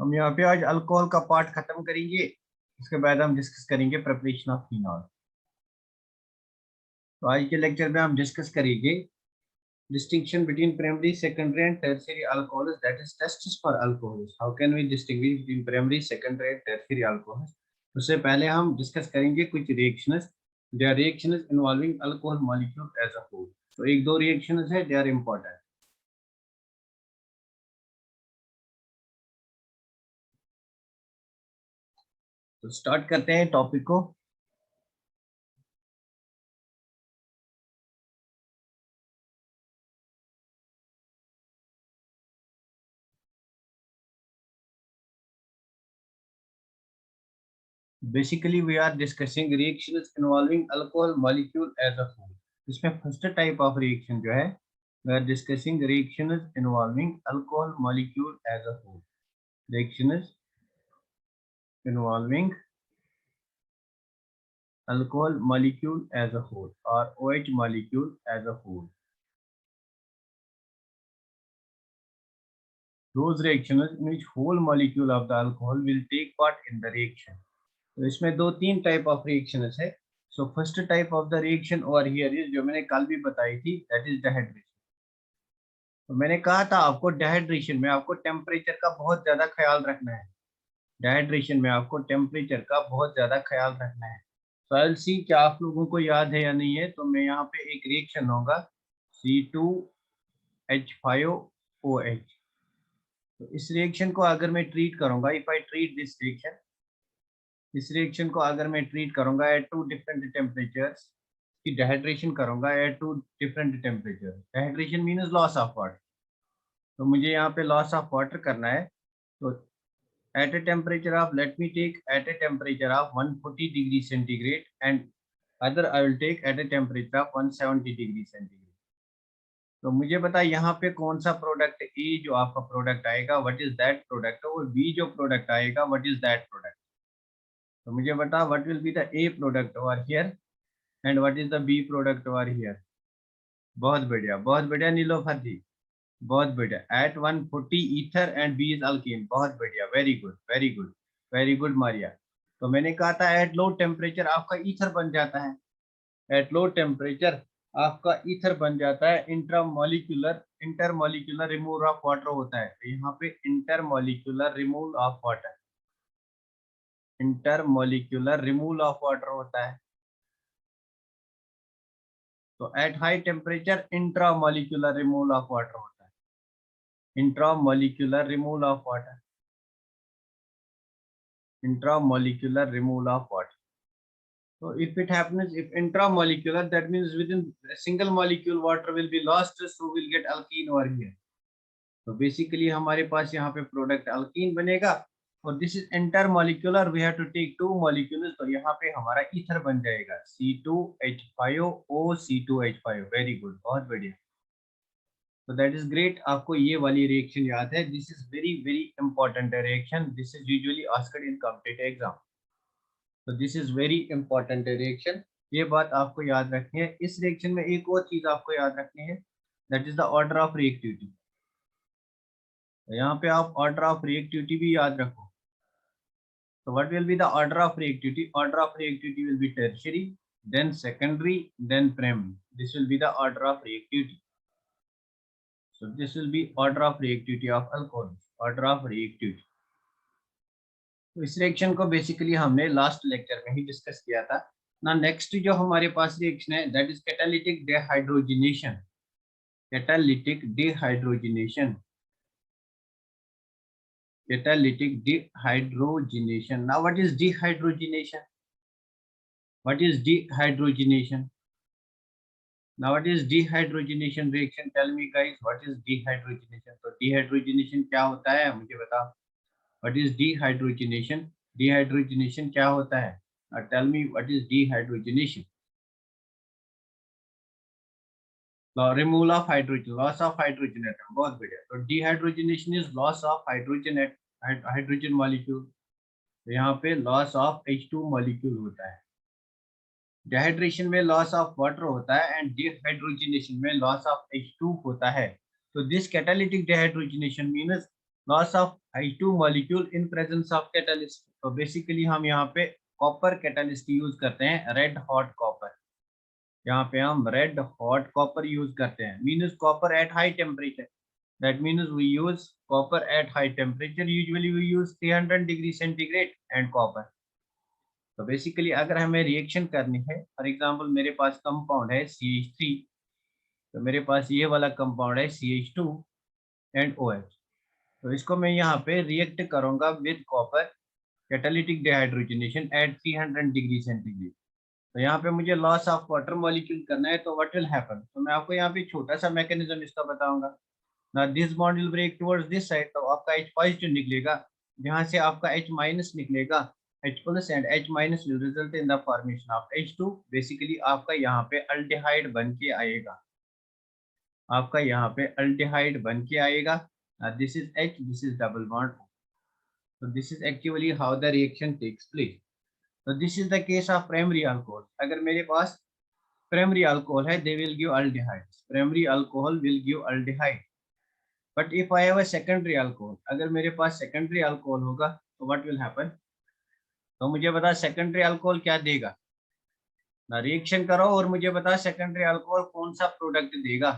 हम यहाँ पे आज अल्कोहल का पार्ट खत्म करेंगे। उसके बाद हम डिस्कस करेंगे प्रिपरेशन ऑफ फिनॉल। तो आज के लेक्चर में हम डिस्कस करेंगे distinction between primary, secondary and tertiary alcohols, that is tests for alcohols. How can we distinguish between primary, secondary and tertiary alcohols? उससे पहले हम डिस्कस करेंगे कुछ reactions, they are reactions involving alcohol molecule as a whole. तो एक दो reactions है, they are important. तो स्टार्ट करते हैं टॉपिक को। Basically, we are discussing reactions involving alcohol molecule as a whole. इसमें फर्स्ट टाइप ऑफ रिएक्शन जो है, we are discussing reactions involving alcohol molecule as a whole. Reactions involving alcohol molecule as a whole or OH molecule as a whole. Those reactions in which whole molecule of the alcohol will take part in the reaction. तो इसमें दो तीन type of reactions है। So first type of the reaction over here is, जो मैंने कल भी बताई थी, दैट इज डिहाइड्रेशन। तो मैंने कहा था आपको डिहाइड्रेशन में आपको टेम्परेचर का बहुत ज्यादा ख्याल रखना है। डिहाइड्रेशन में आपको टेम्परेचर का बहुत ज्यादा ख्याल रखना है। तो आई विल सी क्या आप लोगों को याद है या नहीं है। तो मैं यहाँ पे एक रिएक्शन होगा C2H5OH। तो इस रिएक्शन को अगर मैं ट्रीट करूंगा, if I treat this reaction, इस रिएक्शन को अगर मैं ट्रीट करूंगा एट टू डिफरेंट टेम्परेचर्स, की डिहाइड्रेशन करूंगा at two different temperature. Dehydration means loss of water. तो मुझे यहाँ पे लॉस ऑफ वाटर करना है। तो at a temperature of, let me take at a temperature of 140 degree centigrade and other I will take at a temperature of 170 degree centigrade. तो मुझे बता यहाँ पे कौन सा प्रोडक्ट ए जो आपका प्रोडक्ट आएगा, व्हाट इज दैट प्रोडक्ट, और बी जो प्रोडक्ट आएगा व्हाट इज दैट प्रोडक्ट। तो मुझे बता what will be the A product over here and what is the B product over here. बहुत बढ़िया नीलोफर जी, बहुत बढ़िया। At 140 ether and B is alkene. बहुत बढ़िया, very good very good very good Maria. तो मैंने कहा था एट लो टेम्परेचर आपका ईथर बन जाता है। एट लो टेम्परेचर आपका ईथर बन जाता है। इंटरमोलिकुलर रिमूवल ऑफ वाटर होता है। तो यहाँ पे intermolecular removal of water, intermolecular removal of water होता है। तो eight high temperature intramolecular removal of water होता है। Intramolecular removal of water, intramolecular removal of water. So if it happens, if intramolecular, that means within a single molecule water will be lost, so we'll get alkene over here. So basically हमारे पास यहाँ पे product alkene बनेगा। और this is intermolecular, we have to take two molecules. तो यहाँ पे हमारा ether बन जाएगा C2H5O, वेरी गुड, बहुत बढ़िया। तो दैट इज ग्रेट, आपको ये वाली रिएक्शन याद है। This is very very important reaction, this is usually asked in competitive exam. तो this is very important reaction, ये बात आपको याद रखनी है। इस रिएक्शन में एक और चीज आपको याद रखनी है, that is the order of reactivity. तो यहाँ पे आप ऑर्डर ऑफ रिएक्टिविटी भी याद रखो। तो what will be the order of reactivity? Order of reactivity will be tertiary, then secondary, then primary. This will be the order of reactivity. So this will be order of reactivity of alcohol, order of reactivity. तो इस reaction को basically हमने last lecture में ही discuss किया था ना। Next जो हमारे पास रिएक्शन है, that is catalytic dehydrogenation. Catalytic dehydrogenation, catalytic dehydrogenation. Now what is dehydrogenation? What is dehydrogenation? Now what is dehydrogenation reaction? Tell me guys, what is dehydrogenation? तो dehydrogenation क्या होता है मुझे बताओ। What is dehydrogenation? Dehydrogenation क्या होता है? Tell me what is dehydrogenation? Removal of hydrogen, loss of hydrogen atom। बहुत बढ़िया। तो dehydrogenation is loss of hydrogen hydrogen molecule। तो यहाँ पे loss of H2 molecule होता है। डिहाइड्रेशन में लॉस ऑफ वाटर होता है एंड डिहाइड्रोजिनेशन में लॉस ऑफ H2 होता है। तो this catalytic dehydrogenation means loss of H2 molecule in presence of catalyst. तो बेसिकली हम यहाँ पे कॉपर कैटलिस्ट यूज करते हैं, रेड हॉट कॉपर। यहाँ पे हम रेड हॉट कॉपर यूज करते हैं, means copper at high temperature. That means we use copper at high temperature, usually we use 300 degree centigrade and copper. तो बेसिकली अगर हमें रिएक्शन करनी है, फॉर एग्जांपल मेरे पास कंपाउंड है CH3, तो मेरे पास ये वाला कंपाउंड है CH2 एंड OH। तो इसको मैं यहाँ पे रिएक्ट करूंगा with copper, catalytic dehydrogenation at 300 degree centigrade. तो यहाँ पे मुझे लॉस ऑफ वाटर मॉलिक्यूल करना है, तो व्हाट विल हैपन। तो मैं आपको यहाँ पे छोटा सा मैकेनिज्म इसका बताऊंगा ना। This bond will break towards this side, तो आपका H पॉजिटिव निकलेगा, यहाँ से आपका H माइनस निकलेगा, H plus and H minus will result in the formation of H2। Basically आपका यहाँ पे अल्डिहाइड बन के आएगा, आपका यहाँ पे अल्डिहाइड बन के आएगा। This is H, this is double bond. so this is actually how the reaction takes place. so this is the case of primary alcohol। अगर मेरे पास primary alcohol है, they will give aldehydes, primary alcohol will give aldehyde। but if I have a secondary alcohol, अगर मेरे पास secondary alcohol होगा तो what will happen। तो मुझे बता secondary alcohol क्या देगा ना, रिएक्शन करो और मुझे बता secondary alcohol कौन सा प्रोडक्ट देगा,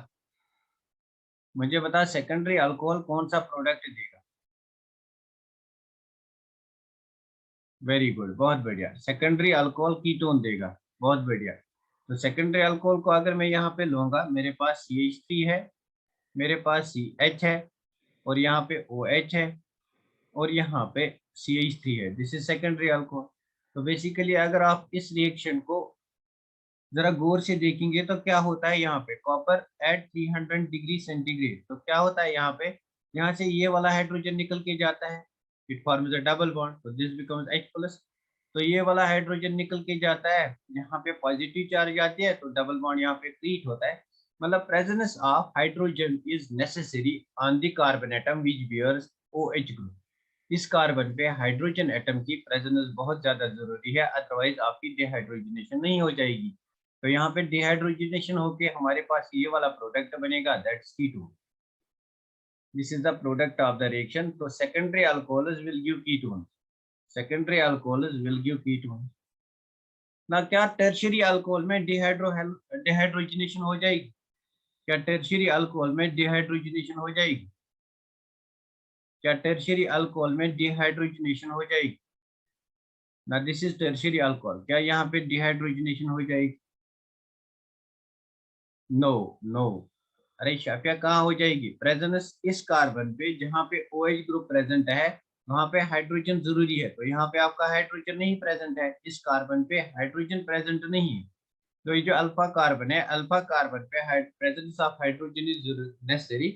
मुझे बता secondary alcohol कौन सा प्रोडक्ट देगा। वेरी गुड, बहुत बढ़िया, सेकेंडरी अल्कोहल कीटोन देगा, बहुत बढ़िया। तो सेकेंडरी अल्कोहल को अगर मैं यहाँ पे लूंगा, मेरे पास CH3 है, मेरे पास CH है, और यहाँ पे OH है, और यहाँ पे CH3 है, दिस इज सेकेंडरी अल्कोहल। तो बेसिकली अगर आप इस रिएक्शन को जरा गौर से देखेंगे तो क्या होता है, यहाँ पे कॉपर एट 300 डिग्री सेंटीग्रेड, तो क्या होता है यहाँ पे, यहाँ से ये वाला हाइड्रोजन निकल के जाता है, it forms a double bond, तो दिस बिकम्स H प्लस। तो ये वाला हाइड्रोजन निकल के जाता है, यहाँ पे पॉजिटिव चार्ज आती है, तो डबल बॉन्ड यहाँ पे क्रिएट होता है। मतलब presence of hydrogen is necessary on the carbon atom which bears OH group. इस कार्बन पे हाइड्रोजन एटम की प्रेजेंस बहुत ज्यादा जरूरी है, अदरवाइज आपकी डिहाइड्रोजनेशन नहीं हो जाएगी। तो यहाँ पे डिहाइड्रोजनेशन होके हमारे पास ये वाला प्रोडक्ट बनेगा, that's ketone. This is the product of the reaction. तो secondary alcohols will give ketone, secondary alcohols will give ketone. ना क्या टर्शियरी अल्कोहल में डिहाइड्रोजनेशन हो जाएगी, क्या टर्शियरी अल्कोहल में डिहाइड्रोजनेशन हो जाएगी, क्या टर्शियरी अल्कोहल में डिहाइड्रोजनेशन हो जाएगी ना। दिस इज टर्शियरी अल्कोहल, क्या यहाँ पे डिहाइड्रोजनेशन हो जाएगी, नो नो। अरे शाफिया कहाँ हो जाएगी, प्रेजेंस इस कार्बन पे जहाँ पे OH ग्रुप प्रेजेंट है वहां पे हाइड्रोजन जरूरी है, तो यहाँ पे आपका हाइड्रोजन नहीं प्रेजेंट है, इस कार्बन पे हाइड्रोजन प्रेजेंट नहीं है। तो ये जो अल्फा कार्बन है, अल्फा कार्बन पे presence of hydrogen is necessary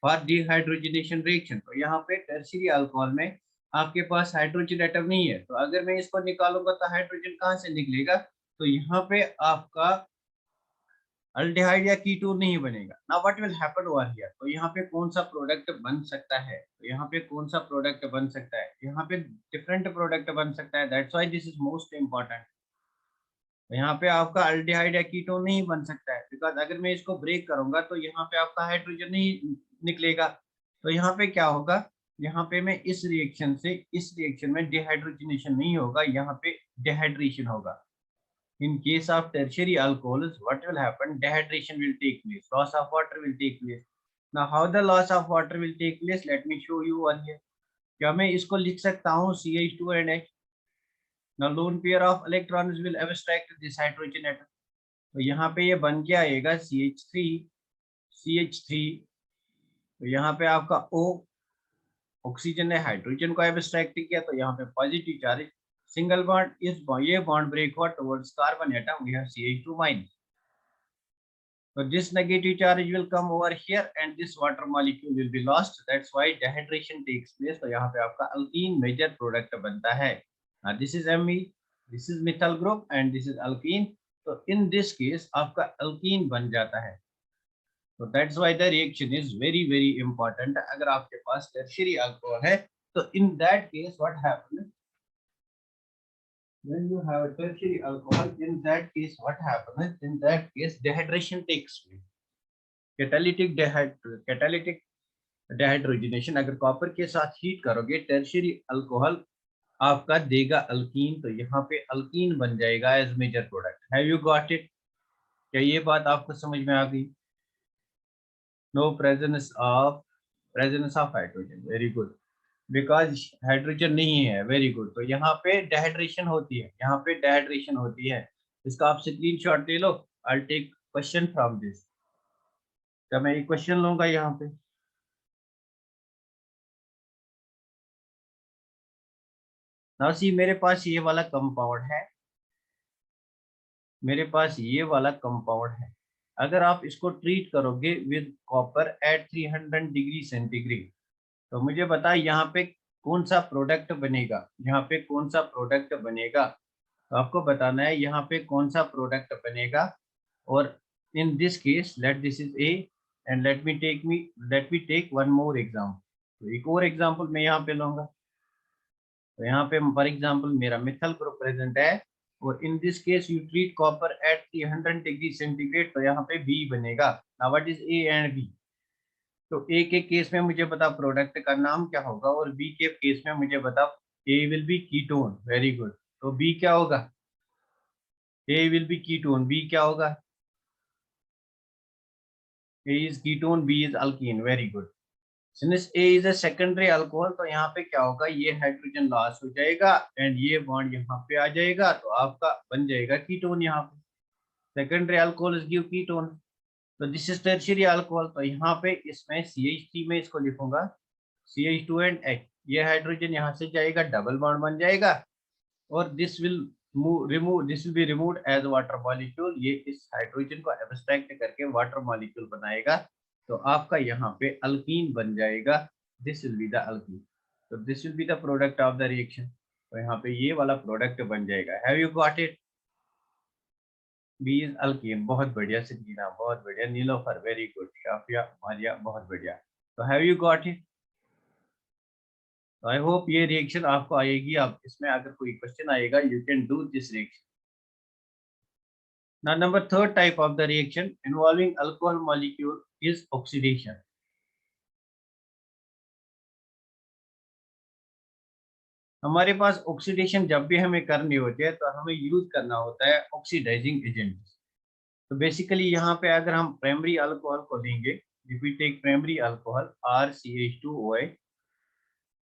for dehydrogenation reaction. तो यहाँ पे टर्शियरी अल्कोहल में आपके पास हाइड्रोजन एटम नहीं है, तो अगर मैं इसको निकालूंगा तो हाइड्रोजन कहाँ से निकलेगा, तो यहाँ पे आपका अल्डिहाइड या कीटोन नहीं बनेगा ना। What will happen over here, तो यहाँ पे कौन सा प्रोडक्ट बन सकता है, तो यहाँ पे कौन सा प्रोडक्ट बन सकता है, यहाँ पे डिफरेंट प्रोडक्ट बन सकता है, that's why this is most important. तो यहाँ पे आपका अल्डिहाइड या कीटोन नहीं बन सकता है, बिकॉज अगर मैं इसको ब्रेक करूंगा तो यहाँ पे आपका हाइड्रोजन नहीं निकलेगा। तो यहाँ पे क्या होगा, यहाँ पे मैं इस रिएक्शन से, इस रिएक्शन में डिहाइड्रोजनेशन नहीं होगा, यहाँ पे डिहाइड्रेशन होगा। In case of tertiary alcohols, what will happen? Dehydration will take place. Loss of water will take place. Now, how the loss of water will take place? Let me show you one here. क्या मैं इसको लिख सकता हूँ CH2 and H? Now, lone pair of electrons will abstract this hydrogen atom. तो यहाँ पे ये बन के आएगा CH3, CH3। तो यहाँ पे आपका O, ऑक्सीजन ने हाइड्रोजन को एब्स्ट्रैक्ट किया, तो यहाँ पे पॉजिटिव चार्ज, सिंगल बॉन्ड, इस ये बॉन्ड ब्रेक हुआ towards carbon atom, we have CH2 minus. So this negative charge will come over here and this water molecule will be lost. That's why dehydration takes place. तो यहाँ पे आपका alkene major product बनता है. Now this is Me, this is methyl group and this is alkene. So in this case आपका alkene बन जाता है. So that's why the reaction is very very important. अगर आपके पास tertiary alcohol है, तो in that case what happens? When you have a tertiary alcohol, in that case what happens? In that case dehydration takes place. Catalytic dehydrogenation, अगर copper के साथ heat करोगे tertiary alcohol आपका देगा अल्कीन, तो यहाँ पे अल्कीन बन जाएगा as major product. Have you got it? क्या ये बात आपको समझ में आ गई? No presence of hydrogen, very good, because hydrogen नहीं है, वेरी गुड। तो यहाँ पे डिहाइड्रेशन होती है, यहाँ पे डिहाइड्रेशन होती है। इसका आप स्क्रीनशॉट ले लो। I take question from this. क्या मैं एक क्वेश्चन लूंगा यहाँ पे? नाउ सी, मेरे पास ये वाला कंपाउंड है, मेरे पास ये वाला कंपाउंड है। अगर आप इसको ट्रीट करोगे with copper at 300 degree centigrade, तो मुझे बता यहाँ पे कौन सा प्रोडक्ट बनेगा, यहाँ पे कौन सा प्रोडक्ट बनेगा। तो आपको बताना है यहाँ पे कौन सा प्रोडक्ट बनेगा। और in this case let this is A, and let me take one more example. तो एक और एग्जाम्पल मैं यहाँ पे लूंगा। तो यहाँ पे फॉर एग्जाम्पल मेरा मिथाइल ग्रुप प्रेजेंट है, और in this case you treat copper at 300 degree centigrade, तो यहाँ पे बी बनेगा। Now what is A and B? तो ए के केस में मुझे बता प्रोडक्ट का नाम क्या होगा, और बी के केस में मुझे बता। A will be ketone, very good. तो बी क्या होगा? A will be ketone, B क्या होगा? A is ketone, B is alkene, very good. Since A is a secondary alcohol, तो यहाँ पे क्या होगा, ये हाइड्रोजन लॉस हो जाएगा एंड ये बॉन्ड यहाँ पे आ जाएगा, तो आपका बन जाएगा कीटोन। यहाँ पे सेकेंडरी अल्कोहल गिव कीटोन। तो दिस इज टर्शियरी अल्कोहल, तो यहाँ पे इसमें CH3 में इसको लिखूंगा CH2 एंड H। ये हाइड्रोजन यहाँ से जाएगा, डबल बॉन्ड बन जाएगा, और this will be removed as water molecule. ये इस हाइड्रोजन को एब्स्ट्रैक्ट करके वाटर मॉलिक्यूल बनाएगा, तो आपका यहाँ पे अल्कीन बन जाएगा। This will be the alkene. तो this will be the product of the reaction. तो यहाँ पे ये वाला प्रोडक्ट बन जाएगा। Have you got it? B is alkene, बहुत बढ़िया सकीना, बहुत बढ़िया। Nilofar, very good. शाफिया, मारिया, बहुत बढ़िया। तो have you got it? I hope ये रिएक्शन आपको आएगी। आप इसमें अगर कोई क्वेश्चन आएगा, you can do this reaction. Now, number third type of the reaction involving alcohol molecule is oxidation. हमारे पास ऑक्सीडेशन जब भी हमें करनी होती है, तो हमें यूज करना होता है ऑक्सीडाइजिंग एजेंट। तो बेसिकली यहाँ पे अगर हम प्राइमरी अल्कोहल को लेंगे, if we take primary alcohol RCH2OH,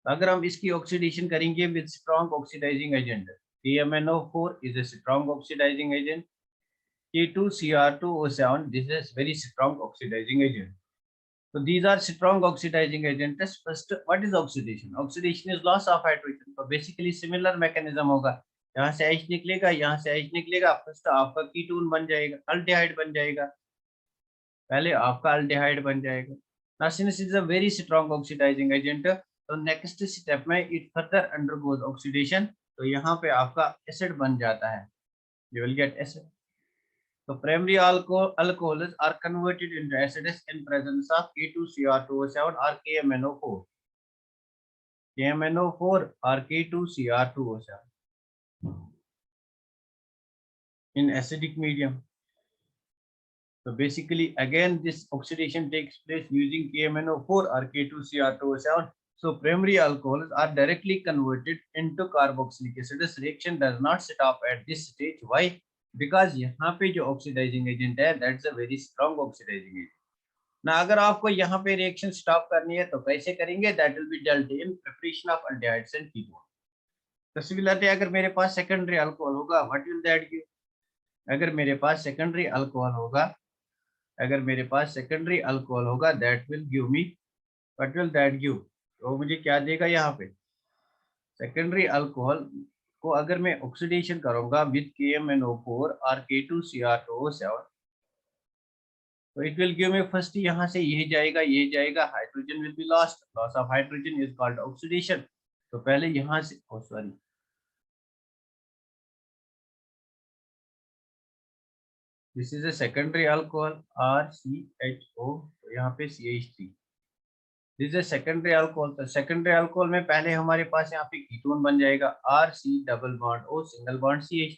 अगर हम इसकी ऑक्सीडेशन करेंगे with strong oxidising agent, KMnO4 is a strong oxidizing agent, K2Cr2O7, this is very strong oxidizing agent. So these are strong oxidizing agents. First, what is oxidation? Oxidation is loss of hydrogen. So basically similar mechanism होगा, यहाँ से H निकलेगा, यहाँ से H निकलेगा, first आपका ketone बन जाएगा, अल्डिहाइड बन जाएगा, पहले आपका अल्डिहाइड बन जाएगा। Now since it is a very strong oxidizing agent, तो नेक्स्ट स्टेप में it further undergoes oxidation, तो यहाँ पे आपका एसिड बन जाता है, you will get acid. So primary alcohols are converted into acids in presence of K2Cr2O7 or KMnO4. KMnO4 or K2Cr2O7 in acidic medium. So basically again this oxidation takes place using KMnO4 or K2Cr2O7. So primary alcohols are directly converted into carboxylic acid. This reaction does not stop at this stage. Why? Because यहाँ पे जो oxidizing agent है, that's a very strong oxidizing agent. ना अगर आपको यहाँ पे reaction stop करनी है तो कैसे करेंगे? That will be dealt in preparation of aldehydes and ketone. तो सिमिलरली अगर मेरे पास सेकेंडरी अल्कोहल होगा, व्हाट विल दैट गिव? अगर मेरे पास सेकेंडरी अल्कोहल होगा, अगर मेरे पास सेकेंडरी अल्कोहल होगा, that will give me, what will that give? तो मुझे क्या देगा यहाँ पे? सेकेंडरी अल्कोहल को अगर मैं ऑक्सीडेशन करूंगा विद KMnO4 और K2Cr2O7, तो it will give me first, यहाँ से ये जाएगा, ये जाएगा, hydrogen will be lost, loss of hydrogen is called oxidation. तो पहले यहाँ से, sorry, this is a secondary alcohol RCHO, तो यहाँ पे CH3, this is secondary alcohol. तो सेकेंडरी अल्कोहल में पहले हमारे पास यहाँ पे कीटोन बन जाएगा RC double bond O single bond CH।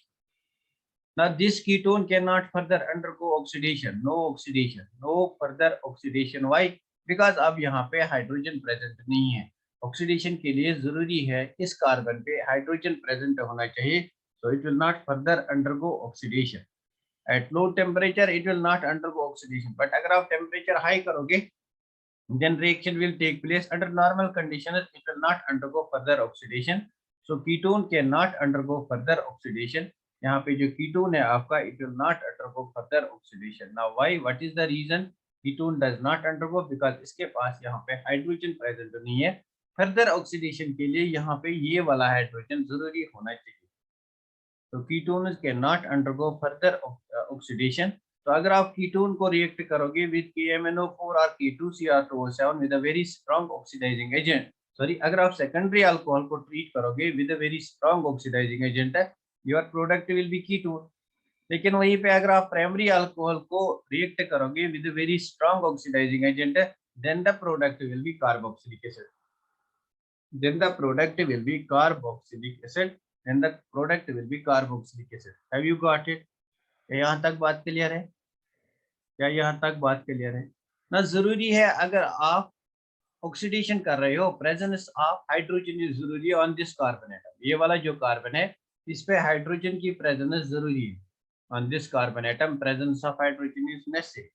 Now this ketone cannot further undergo oxidation, no further oxidation. Why? Because अब यहाँ पे हाइड्रोजन प्रेजेंट नहीं है। ऑक्सीडेशन के लिए जरूरी है इस कार्बन पे हाइड्रोजन प्रेजेंट होना चाहिए, so it will not further undergo oxidation. At low temperature it will not undergo oxidation, but अगर आप temperature high करोगे then reaction will take place. Under normal conditions it will not undergo further oxidation, so ketone cannot undergo further oxidation. यहाँ पे जो ketone है आपका, it will not undergo further oxidation. Now why, what is the reason ketone does not undergo? Because इसके पास यहाँ पे hydrogen present नहीं है। फर्दर ऑक्सीडेशन के लिए यहाँ पे ये वाला हाइड्रोजन जरूरी होना चाहिए, तो ketone can not undergo further oxidation. तो अगर आप कीटोन को रिएक्ट करोगे विद KMnO4 और K2Cr2O7 with a very strong oxidising agent, sorry अगर आप सेकेंडरी अल्कोहल को ट्रीट करोगे with a very strong oxidising agent, your product will be ketone. लेकिन वहीं पे अगर आप प्राइमरी अल्कोहल को रिएक्ट करोगे with a very strong oxidising agent, then the product will be carboxylic acid, then the product will be carboxylic acid, then the product will be carboxylic acid. Have you got it? यहाँ तक बात clear है? क्या यहाँ तक बात clear है ना? जरूरी है अगर आप ऑक्सीडेशन कर रहे हो, प्रेजेंस ऑफ हाइड्रोजन इज जरूरी है ऑन दिस कार्बन एटम। ये वाला जो कार्बन है इस पे हाइड्रोजन की प्रेजेंस जरूरी है on this carbon atom, presence of hydrogen is necessary.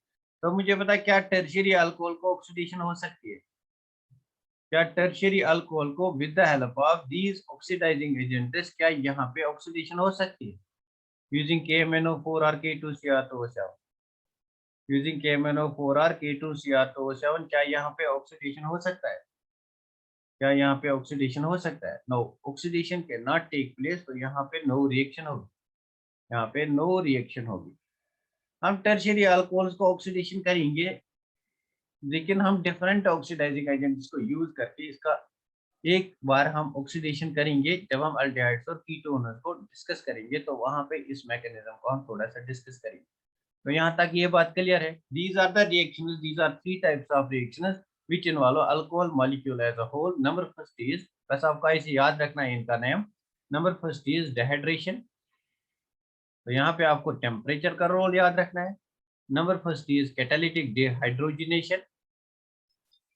तो मुझे पता क्या टर्शियरी अल्कोहल को ऑक्सीडेशन हो सकती है? क्या टर्शियरी अल्कोहल को with the help of these oxidising agents क्या यहाँ पे ऑक्सीडेशन हो सकती है यूजिंग KMnO4 और K2Cr2O7? यूजिंग KMnO4 और K2Cr2O7 क्या यहाँ पे ऑक्सीडेशन हो सकता है? क्या यहाँ पे ऑक्सीडेशन हो सकता है? No, oxidation can not take place, तो यहाँ पे नो रिएक्शन होगी, यहाँ पे नो रिएक्शन होगी। हम टर्शियरी अल्कोहल्स को ऑक्सीडेशन करेंगे, लेकिन हम डिफरेंट ऑक्सीडाइजिंग एजेंट्स को यूज करके इसका एक बार हम ऑक्सीडेशन करेंगे जब हम अल्डिहाइड्स और कीटोन्स को डिस्कस करेंगे, तो वहां पे इस मैकेनिज्म को हम थोड़ा सा डिस्कस करेंगे। तो यहाँ तक ये बात क्लियर है? These are the reactions, these are three types of reactions which involve alcohol molecule as a whole. Number first is, बस आपका इसे याद रखना है इनका name. Number first is dehydration, तो यहाँ पे आपको टेम्परेचर का रोल याद रखना है। Number first is catalytic dehydrogenation,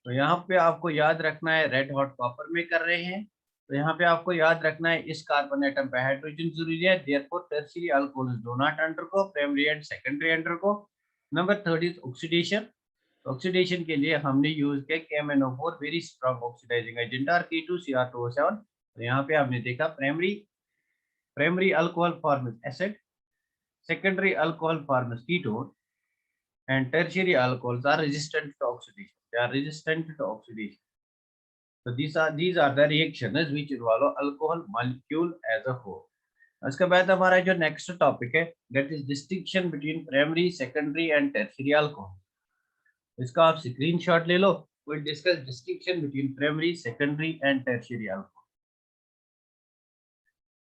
तो यहाँ पे आपको याद रखना है रेड हॉट कॉपर में कर रहे हैं, तो यहाँ पे आपको याद रखना है इस कार्बन एटम पे हाइड्रोजन जरूरी है, therefore tertiary alcohols do not undergo primary and secondary undergo. Number third is oxidation, oxidation के लिए हमने यूज किया KMnO4 very strong oxidising agent और K2Cr2O7, तो यहाँ पे आपने देखा primary alcohol forms acid, secondary alcohol forms ketone, and tertiary alcohols are resistant to oxidation. They are resistant to oxidation. So these are the reactions which involve alcohol molecule as a whole. उसके बाद हमारा जो next topic है that is distinction between primary, secondary and tertiary alcohol. इसका आप screenshot ले लो. We'll discuss distinction between primary, secondary and tertiary alcohol.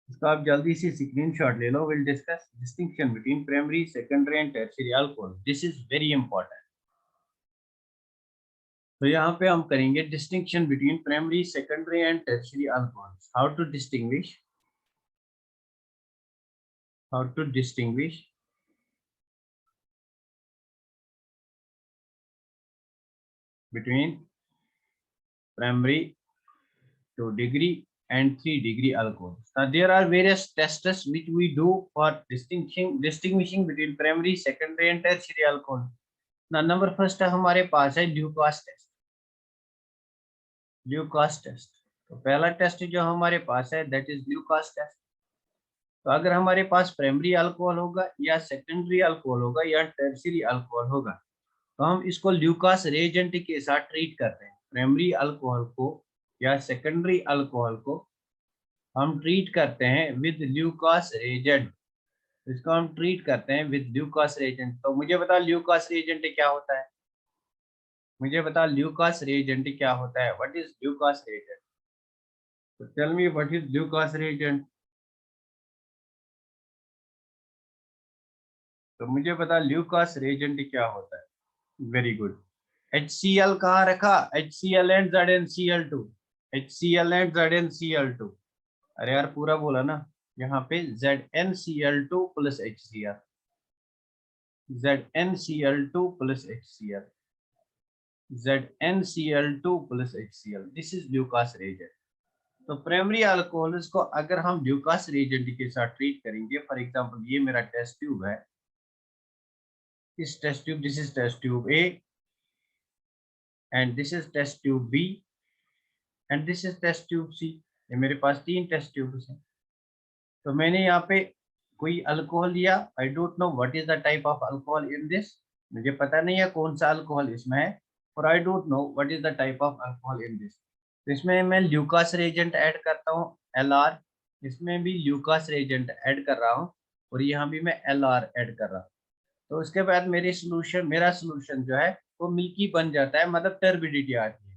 इसका आप जल्दी से स्क्रीनशॉट ले लो. We'll discuss distinction between primary, secondary and tertiary alcohol. This is very important. तो यहाँ पे हम करेंगे distinction between primary, secondary and tertiary alcohols. How to distinguish between primary, 2 degree and 3 degree alcohols. Now there are various tests which we do for distinguishing between primary, secondary and tertiary alcohol. Now number first हमारे पास है Lucas test. Lucas test, तो पहला test जो हमारे पास है that is Lucas test. तो अगर हमारे पास प्राइमरी अल्कोहल होगा या सेकेंडरी अल्कोहल होगा या टर्शियरी अल्कोहल होगा, तो हम इसको ल्यूकास रिएजेंट के साथ ट्रीट करते हैं. प्राइमरी अल्कोहल को या सेकेंडरी अल्कोहल को हम ट्रीट करते हैं विद ल्यूकास रिएजेंट. इसको हम ट्रीट करते हैं विद ल्यूकास रिएजेंट. तो मुझे बता ल्यूकास रिएजेंट क्या होता है? मुझे बता ल्यूकास रिएजेंट क्या होता है? What is Lucas reagent? तो tell me what is Lucas reagent. तो मुझे बता ल्यूकास रिएजेंट क्या होता है. Very good. HCl कहाँ रखा? HCl and ZnCl2. HCl and ZnCl2. अरे यार पूरा बोला ना. यहाँ पे ZnCl2 plus HCl. ZnCl2 plus HCl. ZnCl2 plus HCl. This is Lucas reagent. तो प्राइमरी अल्कोहल्स को अगर हम ल्यूकास reagent के साथ ट्रीट करेंगे, फॉर एग्जांपल ये मेरा टेस्ट ट्यूब है, इस test tube, this is test tube A and this is test tube B and this is test tube C. ये मेरे पास 3 टेस्ट ट्यूब्स हैं. तो मैंने यहाँ पे कोई अल्कोहल लिया. I don't know what is the type of alcohol in this. मुझे पता नहीं है कौन सा अल्कोहल इसमें है, और I don't know what is the type of alcohol in this. तो इसमें मैं ल्यूकास रिएजेंट ऐड करता हूँ LR. इसमें भी ल्यूकास रिएजेंट ऐड कर रहा हूँ और यहाँ भी मैं LR ऐड कर रहा हूँ. तो उसके बाद मेरा सोल्यूशन जो है वो मिल्की बन जाता है, मतलब टर्बिडिटी आती है.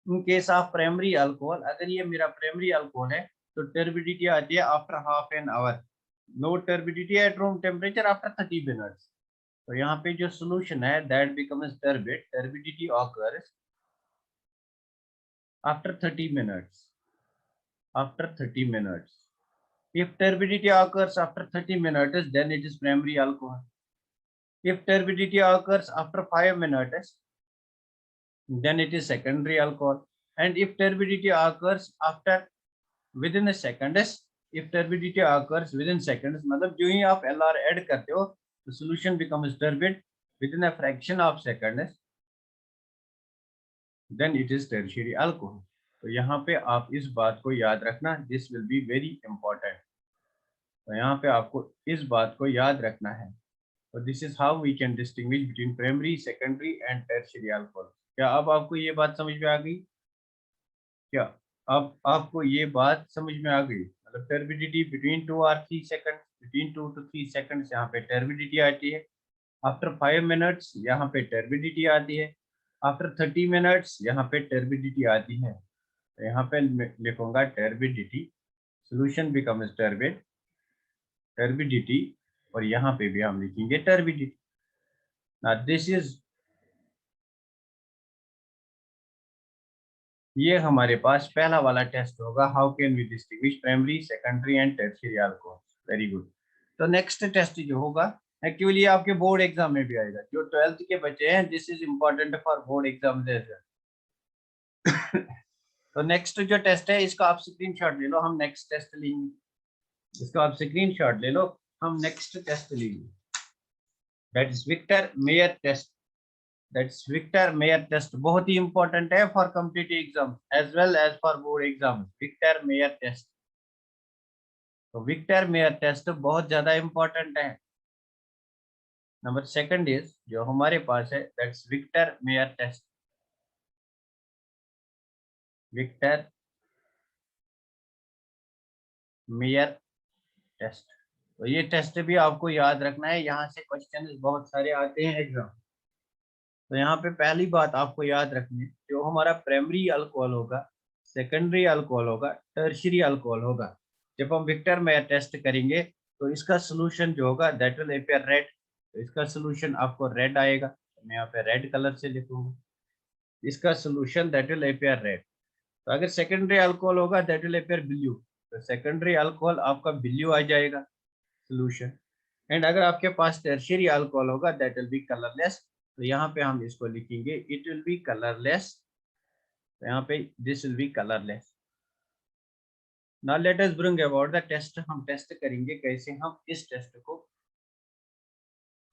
इन केस ऑफ प्राइमरी अल्कोहल, अगर ये मेरा प्राइमरी अल्कोहल है तो टर्बिडिटी आती है after half an hour. No turbidity at room temperature after 30 minutes. तो यहाँ पे जो सोल्यूशन है that becomes turbid. Turbidity occurs after 30 minutes. After 30 minutes. If turbidity occurs after 30 minutes, then it is primary alcohol. If turbidity occurs after 5 minutes, then it is secondary alcohol. And if turbidity occurs after within a seconds, if turbidity occurs within seconds, मतलब जो ही आप LR add करते हो, the solution becomes turbid within a fraction of seconds, then it is tertiary alcohol. तो यहाँ पे आप इस बात को याद रखना. This will be very important. तो यहाँ पे आपको इस बात को याद रखना है. So this is how we can distinguish between primary, secondary and tertiary alcohol. क्या अब आपको ये बात समझ में आ गई? क्या अब आपको ये बात समझ में आ गई? मतलब turbidity between 2 or 3 seconds, between 2 to 3 seconds यहाँ पे टर्बिडिटी आती है. आफ्टर 5 मिनट्स यहाँ पे टर्बिडिटी आती है. आफ्टर 30 मिनट्स यहाँ पे टर्बिडिटी आती है. तो यहाँ पे लिखूंगा turbidity, solution becomes turbid, turbidity, और यहाँ पे भी हम लिखेंगे टर्बिडिटी. Now this is, ये हमारे पास पहला वाला टेस्ट होगा. How can we distinguish primary, secondary and tertiary alcohol. Very good. तो नेक्स्ट टेस्ट जो होगा, एक्चुअली आपके बोर्ड एग्जाम में भी आएगा. जो 12th के बच्चे हैं, this is important for board exam. तो नेक्स्ट जो टेस्ट है इसका आप स्क्रीनशॉट ले लो, हम नेक्स्ट टेस्ट लेंगे. इसका आप स्क्रीनशॉट ले लो, हम नेक्स्ट टेस्ट लेंगे. That is Victor Meyer test. That's Victor Mayer test. बहुत ही important है for competitive exam as well as for board exam. Victor Mayer test. तो Victor Mayer test बहुत ज्यादा important है. नंबर सेकंड इज जो हमारे पास है, that's Victor Mayer test. Victor Mayer test. तो ये टेस्ट भी आपको याद रखना है. यहाँ से क्वेश्चन बहुत सारे आते हैं एग्जाम. तो यहाँ पे पहली बात आपको याद रखनी है, जो हमारा प्राइमरी अल्कोहल होगा, सेकेंडरी अल्कोहल होगा, टर्शियरी अल्कोहल होगा. जब हम विक्टर मेयर टेस्ट करेंगे तो इसका सोल्यूशन जो होगा दैट विल अपीयर रेड. तो इसका सोल्यूशन आपको रेड आएगा. तो मैं यहाँ पे रेड कलर से लिखूंगा. इसका solution that will appear red. तो अगर सेकेंडरी अल्कोहल होगा दैट विल अपीयर ब्लू. तो सेकेंडरी अल्कोहल आपका ब्लू आ जाएगा सोल्यूशन. एंड अगर आपके पास टर्शियरी अल्कोहल होगा दैट विल बी कलरलेस. तो यहाँ पे हम इसको लिखेंगे इट विल बी कलरलेस. तो यहाँ पे this will be colourless. Now let us bring about the test. हम टेस्ट करेंगे कैसे हम इस टेस्ट को,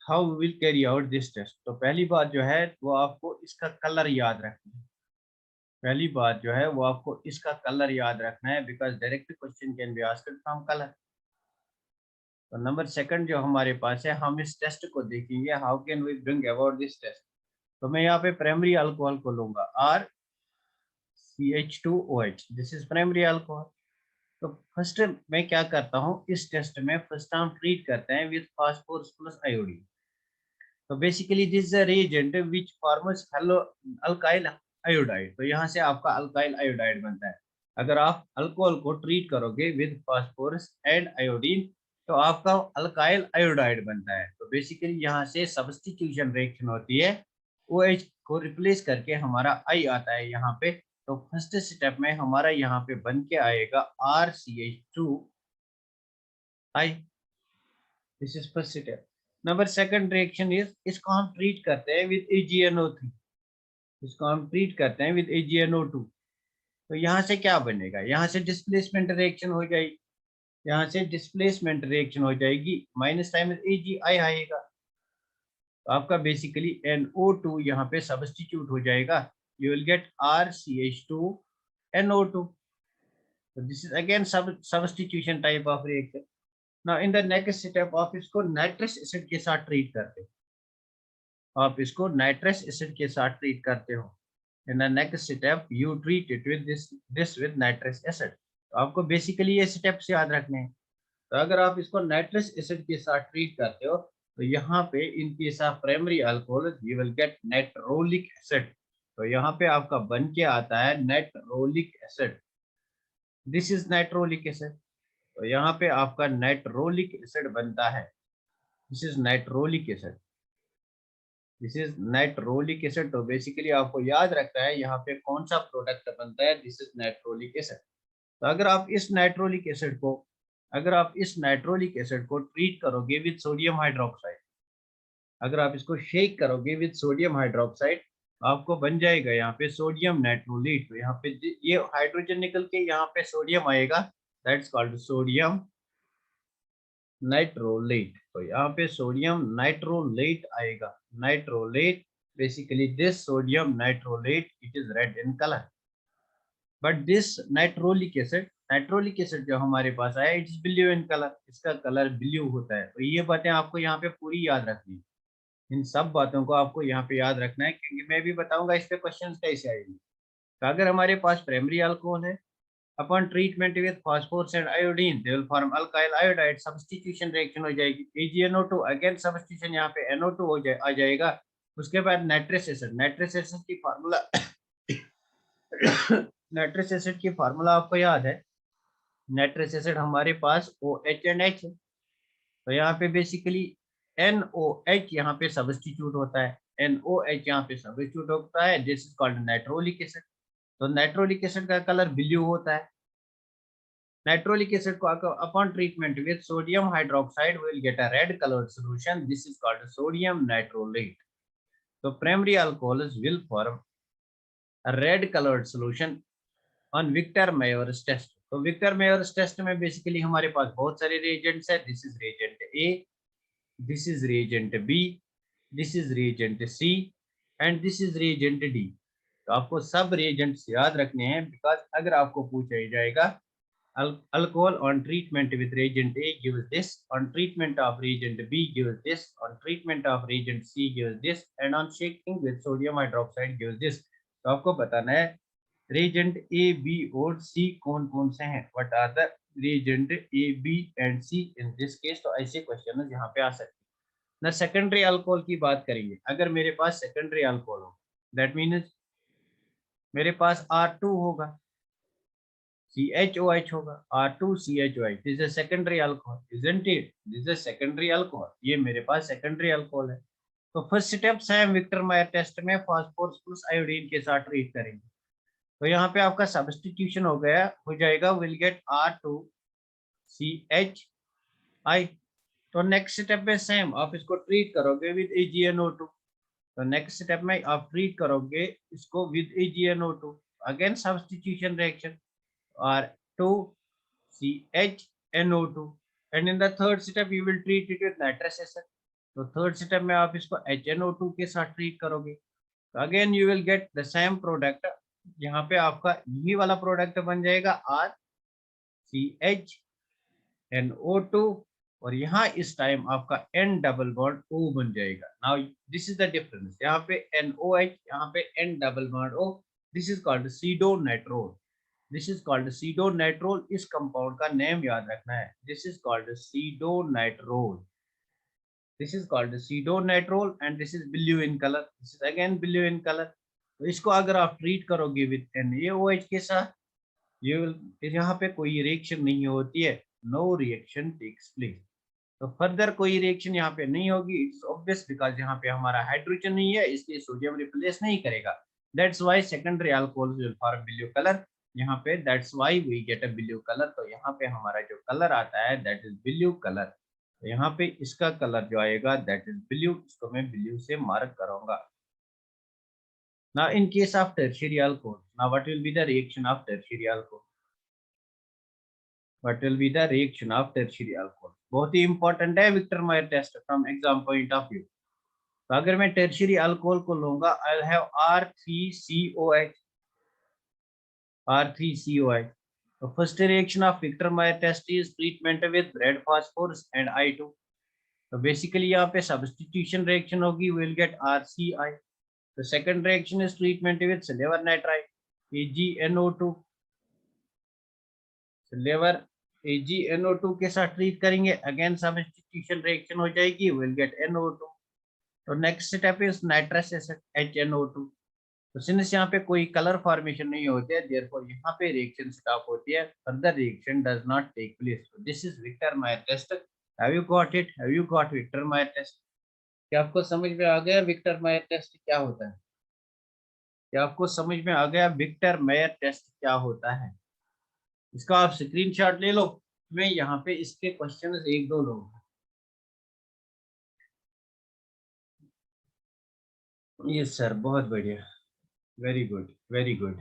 how we will carry out this test. तो पहली बात जो है वो आपको इसका कलर याद रखना है. पहली बात जो है वो आपको इसका कलर याद रखना है, because direct question can be asked from colour. तो नंबर सेकंड जो हमारे पास है, हम इस टेस्ट को देखेंगे how can we bring about this test. तो मैं यहाँ पे प्राइमरी अल्कोहल को लूंगा RCH2OH. This is primary alcohol. तो फर्स्ट मैं क्या करता हूँ इस टेस्ट में, फर्स्ट हम ट्रीट करते हैं विद फास्फोरस प्लस आयोडीन. तो basically this is a reagent which forms alkyl iodide. तो यहाँ से आपका अल्काइल आयोडाइड बनता है. अगर आप अल्कोहल को ट्रीट करोगे विद फास्फोरस एंड आयोडीन तो आपका अल्काइल आयोडाइड बनता है. तो बेसिकली यहाँ से सब्स्टिट्यूशन रिएक्शन होती है. OH को रिप्लेस करके हमारा I आता है यहाँ पे. तो फर्स्ट स्टेप में हमारा यहाँ पे बन के आएगा RCH2I. This is first step. Number second reaction is, इसको हम ट्रीट करते हैं विद AgNO3. इसको हम ट्रीट करते हैं विद AgNO2, तो यहाँ से क्या बनेगा, यहाँ से डिस्प्लेसमेंट रिएक्शन हो जाएगी, यहाँ से डिस्प्लेसमेंट रिएक्शन हो जाएगी, माइनस टाइम AgI आएगा, तो आपका बेसिकली NO2 यहाँ पे सब्स्टिट्यूट हो जाएगा, you will gate RCH2NO2। So this is again substitution type of reaction. Now in the next step आप इसको नाइट्रस एसिड के साथ ट्रीट करते हो, आप इसको नाइट्रस एसिड के साथ ट्रीट करते हो। In the next step you treat it with this with nitrous acid। तो आपको बेसिकली ये स्टेप्स याद रखने हैं। तो अगर आप इसको नाइट्रस एसिड के साथ ट्रीट करते हो तो यहाँ पे इन case of primary alcohol you will gate nitrolic acid. तो यहाँ पे आपका बन के आता है nitrolic acid, this is nitrolic acid. तो यहाँ पे आपका नाइट्रोलिक एसिड बनता है, this is nitrolic acid, this is nitrolic acid. तो बेसिकली आपको याद रखना है यहाँ पे कौन सा प्रोडक्ट बनता है, दिस इज नाइट्रोलिक एसिड। तो अगर आप इस नाइट्रोलिक एसिड को ट्रीट करोगे विद सोडियम हाइड्रोक्साइड, अगर आप इसको शेक करोगे विद सोडियम हाइड्रोक्साइड, आपको बन जाएगा यहाँ पे सोडियम नाइट्रोलेट। तो यहाँ पे ये हाइड्रोजन निकल के यहाँ पे सोडियम आएगा, दैट्स कॉल्ड सोडियम नाइट्रोलेट। तो यहाँ पे सोडियम नाइट्रोलेट आएगा, nitrolate, basically this sodium nitrolate it is red in colour, but this nitrolic acid जो हमारे पास आया इट्स ब्लू इन कलर, इसका कलर ब्लू होता है। तो ये बातें आपको यहाँ पे पूरी याद रखनी है, इन सब बातों को आपको यहाँ पे याद रखना है, क्योंकि मैं भी बताऊंगा इस पे क्वेश्चन कैसे आएंगे। तो अगर हमारे पास प्राइमरी अल्कोहल है, upon treatment with phosphorus and iodine they will form alkyl iodide, substitution reaction हो जाएगी, AgNO2 अगेन सब्स्टिट्यूशन यहाँ पे NO2 आ जाएगा। उसके बाद नाइट्रस एसिड की फार्मूला नाइट्रस एसिड की फार्मूला आपको याद है, नाइट्रस एसिड हमारे पास OH एंड H है। तो यहाँ पे बेसिकली NOH यहाँ पे सब्स्टिट्यूट होता है, NOH यहाँ पे सब्स्टिट्यूट होता है, this is called nitrolic acid. तो नाइट्रोलिक एसिड का कलर ब्लू होता है। नाइट्रोलिक एसिड को upon treatment with sodium hydroxide will get a red coloured solution, this is called sodium nitrolate. तो primary alcohols will form a red coloured solution on Victor Meyer's test. तो Victor Meyer's test में basically हमारे पास बहुत सारे reagents है, this is reagent A, this is reagent B, this is reagent C and this is reagent D। तो आपको सब reagents याद रखने हैं, बिकॉज अगर आपको पूछा जाएगा alcohol on treatment with reagent A gives this, on treatment of reagent B gives this, on treatment of reagent C gives this and on shaking with sodium hydroxide gives this। तो आपको बताना है reagent A, B और C कौन कौन से हैं, what are the reagent A, B and C in this case। तो ऐसे क्वेश्चन यहाँ पे आ सकते हैं ना। सेकेंडरी अल्कोहल की बात करेंगे, अगर मेरे पास सेकेंडरी अल्कोहल हो, दैट मीन्स मेरे पास R2 होगा, CHOH होगा, R2CHOH, this is secondary alcohol, isn't it, this is secondary alcohol, ये मेरे पास सेकेंडरी अल्कोहल है। तो first step Sam Victor Meyer test में फास्फोरस प्लस आयोडीन के साथ ट्रीट करेंगे। तो यहाँ पे आपका सब्स्टिट्यूशन हो जाएगा, विल गेट R2CHI। तो नेक्स्ट स्टेप में सेम आप इसको ट्रीट करोगे विद AgNO2। तो नेक्स्ट स्टेप में आप ट्रीट करोगे इसको with AgNO2, again substitution reaction R2CHNO2 and in the third step you will treat it with nitrous acid. तो थर्ड स्टेप में आप इसको HNO2 के साथ ट्रीट करोगे, तो again you will get the same product, यहाँ पे आपका ये वाला प्रोडक्ट बन जाएगा RCHNO2 और यहाँ इस टाइम आपका N डबल बॉन्ड O बन जाएगा। Now this is the difference, यहाँ पे NOH, यहाँ पे N double bond O, this is called pseudonitrol, this is called pseudonitrol. इस कंपाउंड का नेम याद रखना है, this is called pseudonitrol, this is called pseudonitrol and this is blue in colour, this is again blue in colour. तो इसको अगर आप treat करोगे विद NaOH के साथ, ये यहाँ पे कोई रिएक्शन नहीं होती है, नो रिएक्शन टेक्स प्लेस। तो फर्दर कोई रिएक्शन यहाँ पे नहीं होगी, इट्स ऑब्वियस, बिकॉज यहाँ पे हमारा हाइड्रोजन नहीं है, इसलिए सोडियम रिप्लेस नहीं करेगा। That's why secondary alcohols will form blue colour यहाँ पे, that's why we get a blue colour. तो यहाँ पे हमारा जो कलर आता है दैट इज ब्लू कलर। तो यहाँ पे इसका कलर जो आएगा दैट इज ब्लू, इसको मैं ब्लू से मार्क करूंगा। Now in case of tertiary alcohol, now what will be the reaction of tertiary alcohol? What will be the reaction of tertiary alcohol? बहुत ही important है Victor Meyer test from exam point of view. तो अगर मैं tertiary alcohol को लूंगा, I'll have R3COH. R3COH. The first reaction of Victor Meyer test is treatment with red phosphorus and I2. So basically यहाँ पे substitution reaction होगी, we will get RCI. The second reaction is treatment with silver nitride, AgNO2. Silver AgNO2 के साथ treat करेंगे, again substitution reaction हो जाएगी, will get NO2. तो next step is nitrous acid HNO2. तो सिंस यहाँ पे कोई कलर फॉर्मेशन नहीं होती है, देयरफॉर यहाँ पे रिएक्शन स्टॉप होती है, further reaction does not take place. This is Victor Meyer test. Have you got it? Have you got Victor Meyer test? क्या आपको समझ में आ गया विक्टर मायर टेस्ट क्या होता है? क्या आपको समझ में आ गया विक्टर मायर टेस्ट क्या होता है? इसका आप स्क्रीनशॉट ले लो, मैं यहाँ पे इसके क्वेश्चन एक दो लूंगा. यस सर, बहुत बढ़िया, वेरी गुड वेरी गुड.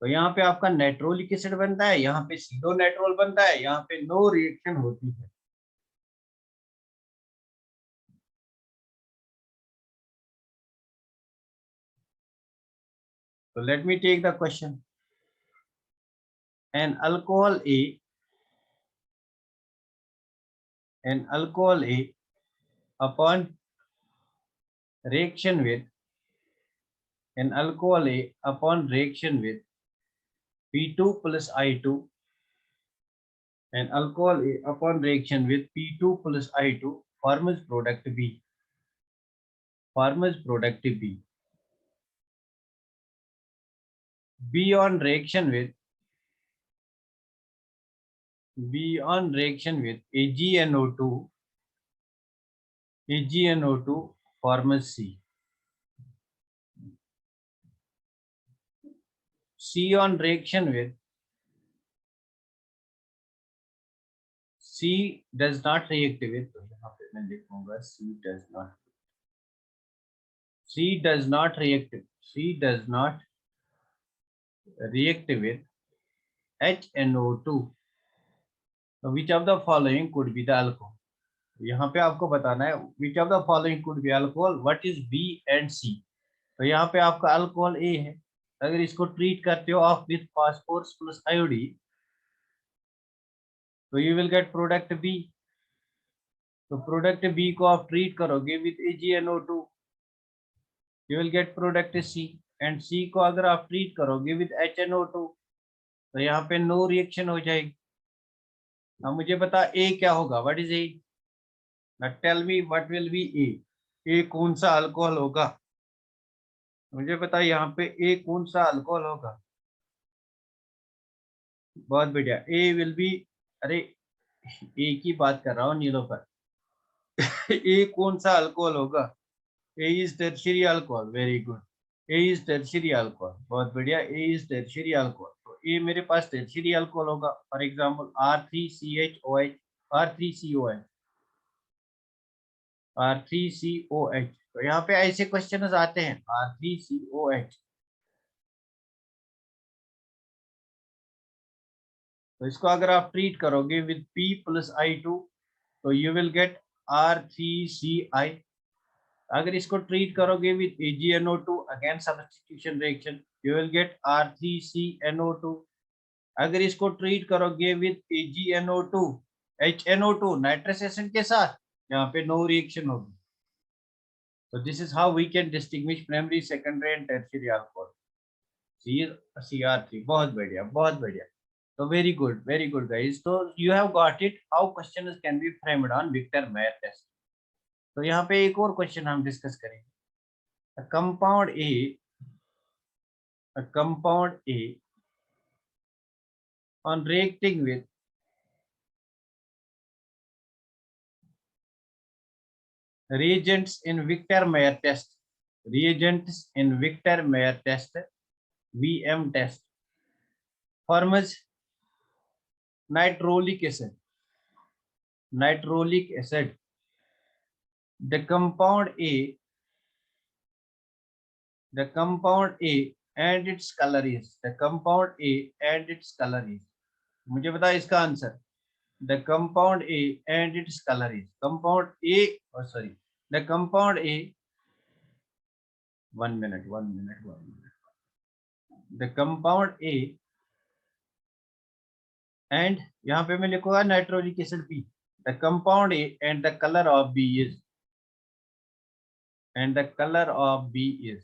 तो यहाँ पे आपका नाइट्रोलिक एसिड बनता है, यहाँ पे सीडो नाइट्रोल बनता है, यहाँ पे नो रिएक्शन होती है. तो let me take the question. an alcohol A upon reaction with P2 plus I2, an alcohol A upon reaction with P2 plus I2 forms product B. B on reaction with AgNO2 forms C. C on reaction with C does not react with, यहाँ पे मैं लिखूंगा C does not react with HNO2. Which of the following could be the alcohol? यहाँ पे आपको बताना है which of the following could be alcohol. What is B and C? तो यहाँ पे आपका अल्कोहल A है, अगर इसको ट्रीट करते हो of with phosphorus plus iodine, तो you will get product B. तो प्रोडक्ट B को आप ट्रीट करोगे with AgNO2, you will get product C. And C को अगर आप ट्रीट करोगे विथ HNO2, तो यहाँ पे नो रिएक्शन हो जाएगी. अब मुझे बता A क्या होगा? What is A? Tell me what will be A. A कौन सा अल्कोहल होगा? मुझे पता यहाँ पे A कौन सा अल्कोहल होगा? बहुत बढ़िया, A विल बी, अरे A की बात कर रहा हूँ नीलोफर. A कौन सा अल्कोहल होगा? A is tertiary alcohol. Very good, A is tertiary alcohol. बहुत बढ़िया, A इज टर्शियरी अल्कोहल. तो A मेरे पास टर्शियरी अल्कोहल होगा. For example R3COH, R3COH. तो यहाँ पे ऐसे क्वेश्चन आते हैं R3COH. तो इसको अगर आप ट्रीट करोगे विद P प्लस I2, तो यू विल गेट R3CI. अगर इसको ट्रीट करोगे with AgNO2, again substitution reaction, you will gate R3CNO2. अगर इसको ट्रीट करोगे with AgNO2 HNO2 nitrous acid के साथ, यहाँ पे नो रिएक्शन होगी. So this is how we can distinguish primary, secondary and tertiary alcohol. CR3. बहुत बढ़िया, बहुत बढ़िया. So very good guys. So you have got it how questions can be framed on Victor Mayer test. तो यहाँ पे एक और question हम डिस्कस करेंगे. A compound A on reacting with reagents in Victor Mayer test, VM test, forms nitrolic acid. the compound A and its color is, the compound A and its color is, मुझे बता इसका answer, the compound A and its color is, compound A, oh sorry, the compound A, 1 minute, the compound A and यहाँ पे मैं लिखूंगा nitrolic acid B, the compound A and the color of B is, and the color of B is,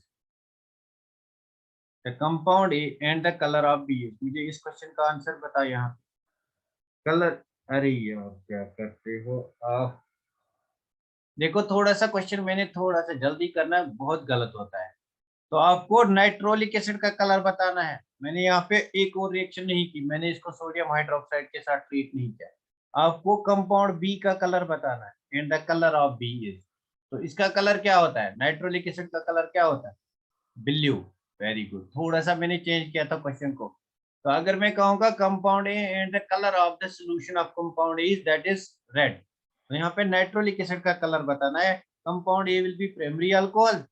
the compound A and the color of B is, मुझे इस question का answer बता यहाँ colour. अरे यार क्या करते हो आप, देखो थोड़ा सा क्वेश्चन मैंने थोड़ा सा जल्दी करना बहुत गलत होता है। तो आपको नाइट्रोलिक एसिड का कलर बताना है। मैंने यहाँ पे एक और रिएक्शन नहीं की, मैंने इसको सोडियम हाइड्रोक्साइड के साथ ट्रीट नहीं किया। आपको कंपाउंड बी का कलर बताना है, and the colour of B is, तो इसका कलर क्या होता है, नाइट्रोलिक एसिड का कलर क्या होता है, ब्लू। वेरी गुड, थोड़ा सा मैंने चेंज किया था क्वेश्चन को। तो अगर मैं कहूँगा compound A and the colour of the solution of compound A is that is red, तो यहाँ पे नाइट्रोलिक एसिड का कलर बताना है। Compound A will be primary alcohol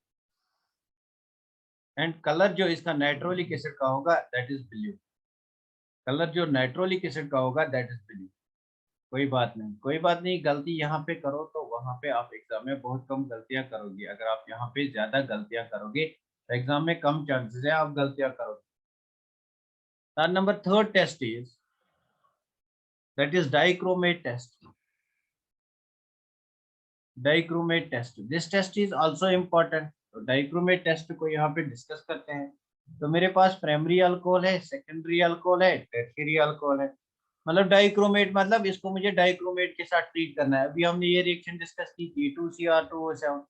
and colour जो इसका नाइट्रोलिक एसिड का होगा दैट इज ब्लू, कलर जो नाइट्रोलिक एसिड का होगा दैट इज ब्लू। कोई बात नहीं, कोई बात नहीं, गलती यहाँ पे करो तो वहां पे आप एग्जाम में बहुत कम गलतियां करोगे। अगर आप यहाँ पे ज्यादा गलतियां करोगे तो एग्जाम में कम चांसेस है आप गलतियां करोगे। Number third test is that is dichromate test. Dichromate test, this test is also important. तो डाइक्रोमेट टेस्ट को यहाँ पे डिस्कस करते हैं। तो मेरे पास प्राइमरी अल्कोहल है, सेकेंडरी अल्कोहल है, टर्शियरी अल्कोहल है। मतलब डाइक्रोमेट मतलब इसको मुझे डाइक्रोमेट के साथ ट्रीट करना है। अभी हमने ये रिएक्शन डिस्कस की थी 2Cr2O7,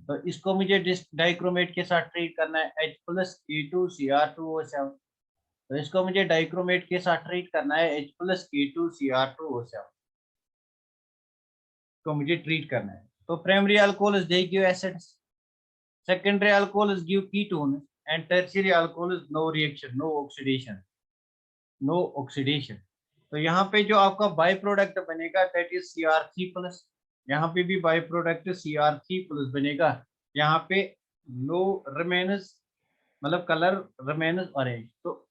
तो इसको मुझे डाइक्रोमेट के साथ ट्रीट करना है H प्लस K2Cr2O7, तो इसको मुझे डाइक्रोमेट के साथ ट्रीट करना है H प्लस K2Cr2O7 को मुझे ट्रीट करना है। तो primary alcohol they give acids, secondary alcohol give ketone and tertiary alcohol no reaction, no oxidation, no oxidation. तो यहाँ पे जो आपका बाय प्रोडक्ट बनेगा दैट इज Cr3 प्लस, यहाँ पे भी बाय प्रोडक्ट Cr3 प्लस बनेगा। यहाँ पे नो रिमेन्स मतलब कलर रिमेन्स ऑरेंज। तो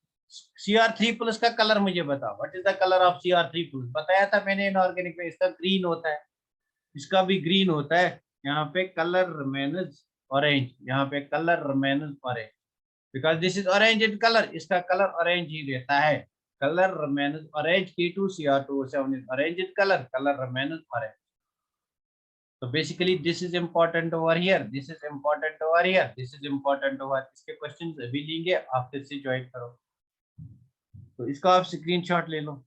Cr3 प्लस का कलर मुझे बताओ, what is the colour of Cr3 plus, बताया था मैंने इनऑर्गेनिक में, इसका ग्रीन होता है, इसका भी ग्रीन होता है। यहाँ पे कलर रिमेन्स ऑरेंज, यहाँ पे colour remains orange, because this is orange in colour, इसका कलर ऑरेंज ही रहता है। color remains orange, K2Cr2O7 is orange in color, color remains orange. So basically this is important over here, this is important over here, this is important over, इसके questions अभी लेंगे, आप फिर से join करो। तो इसका आप स्क्रीनशॉट ले लो।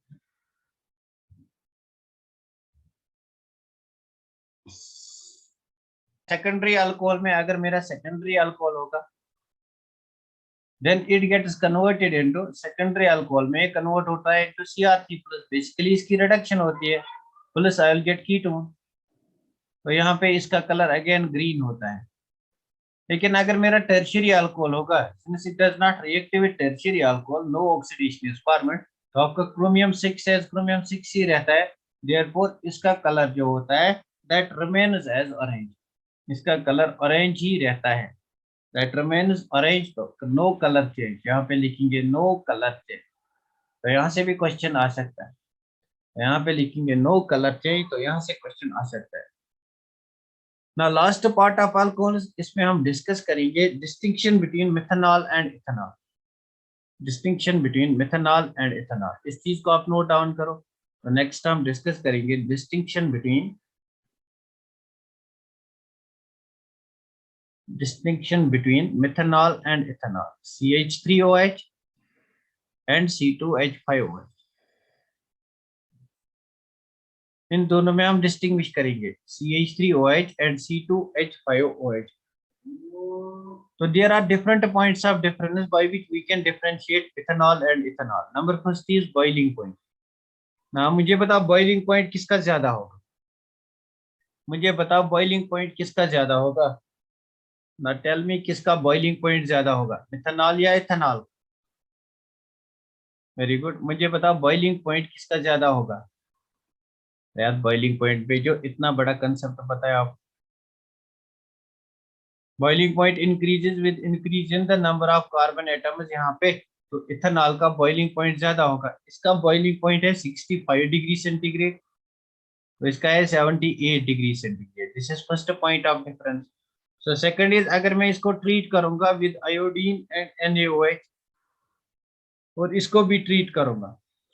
सेकेंडरी अल्कोहल में अगर मेरा सेकेंडरी अल्कोहल होगा then it gets converted into secondary alcohol में कन्वर्ट होता है into Cr3 प्लस, बेसिकली इसकी रिडक्शन होती है, plus I will get ketone. तो यहाँ पे इसका कलर अगेन ग्रीन होता है। लेकिन अगर मेरा टर्शियरी अल्कोहल होगा, since it does not react with tertiary alcohol, no oxidation is formed, तो आपका क्रोमियम 6 एज क्रोमियम 6 ही रहता है। therefore इसका कलर जो होता है that remains as orange, इसका कलर ऑरेंज ही रहता है, that remains orange। तो नो कलर चेंज, यहाँ पे लिखेंगे नो कलर चेंज। तो यहाँ से भी क्वेश्चन आ सकता है, यहाँ पे लिखेंगे नो कलर चेंज, तो यहाँ से क्वेश्चन आ सकता है। Now last part of alcohols, इसमें हम डिस्कस करेंगे distinction between methanol and ethanol, distinction between methanol and ethanol, इस चीज को आप नोट डाउन करो। तो नेक्स्ट हम डिस्कस करेंगे distinction between methanol and ethanol, CH3OH and C2H5OH, इन दोनों में हम डिस्टिंग्विश करेंगे CH3OH and C2H5OH। So there are different points of difference by which we can differentiate ethanol and ethanol. Number first is boiling point. ना मुझे बताओ boiling point किसका ज्यादा होगा, मुझे बताओ boiling point किसका ज्यादा होगा। ना टेल मी किसका boiling point ज्यादा होगा, मिथेनॉल या इथेनॉल। वेरी गुड, मुझे बताओ boiling point किसका ज्यादा होगा। यार boiling point पे जो इतना बड़ा कंसेप्ट बताया आप, boiling point increases with increase in the number of carbon atoms, यहाँ पे तो इथेनॉल का बॉइलिंग पॉइंट ज्यादा होगा। इसका बॉइलिंग पॉइंट है 65 डिग्री सेंटीग्रेड, तो इसका है 78 degree centigrade. This is first point of difference. So second is, अगर मैं इसको ट्रीट करूंगा विद आयोडीन एंड NaOH और इसको भी ट्रीट करूंगा,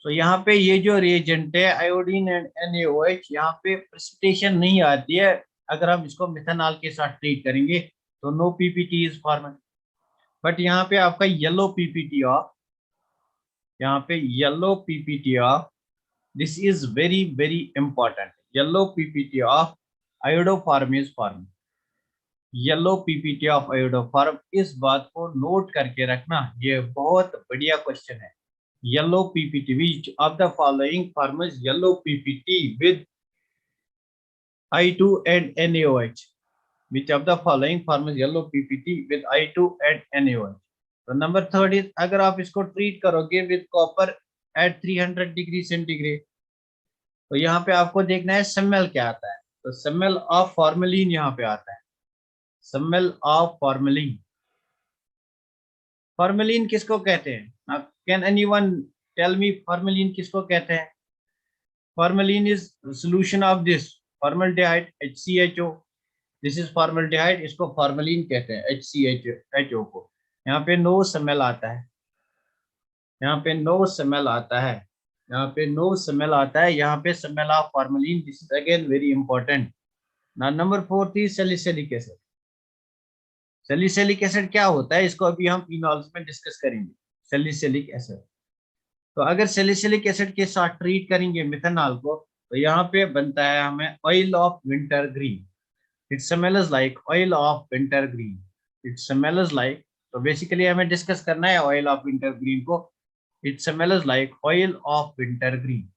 तो यहाँ पे ये जो रिएजेंट है आयोडीन एंड NaOH, यहाँ पे प्रेसिपिटेशन नहीं आती है। अगर हम इसको मिथेनॉल के साथ ट्रीट करेंगे तो no PPT is formed. But यहाँ पे आपका येलो पीपीटी ऑफ, यहाँ पे yellow PPT of, this is very very important. Yellow PPT of iodoform is form, yellow PPT of iodoform, इस बात को नोट करके रखना, ये बहुत बढ़िया क्वेश्चन है। Yellow PPT, which of the following forms yellow PPT with I2 and NaOH, which of the following forms yellow PPT with I2 and NaOH? तो नंबर थर्ड इज, अगर आप इसको ट्रीट करोगे with copper at 300 degree centigrade, तो यहाँ पे आपको देखना है स्मेल क्या आता है। तो स्मेल ऑफ फॉर्मेलिन यहाँ पे आता है, स्मेल ऑफ फॉर्मेलिन। फॉर्मेलिन किसको कहते हैं? Can anyone tell me formalin किसको कहते हैं? Formalin is solution of this formaldehyde HCHO, this is formaldehyde, इसको फॉर्मेलिन कहते हैं HCHO को। यहाँ पे नो स्मेल आता है, यहाँ पे नो स्मेल आता है, यहाँ पे नो स्मेल आता है, यहाँ पे smell of formalin. This is again very important. ना number fourth is salicylic acid. Salicylic acid क्या होता है, इसको अभी हम फिनॉल्स में डिस्कस करेंगे। सैलिसिलिक एसिड, तो अगर सैलिसिलिक एसिड के साथ ट्रीट करेंगे मिथेनॉल को, तो यहाँ पे बनता है हमें oil of winter green. It smells like oil of winter green, it smells like, तो बेसिकली हमें डिस्कस करना है ऑयल ऑफ विंटर ग्रीन को। It smells like oil of winter green,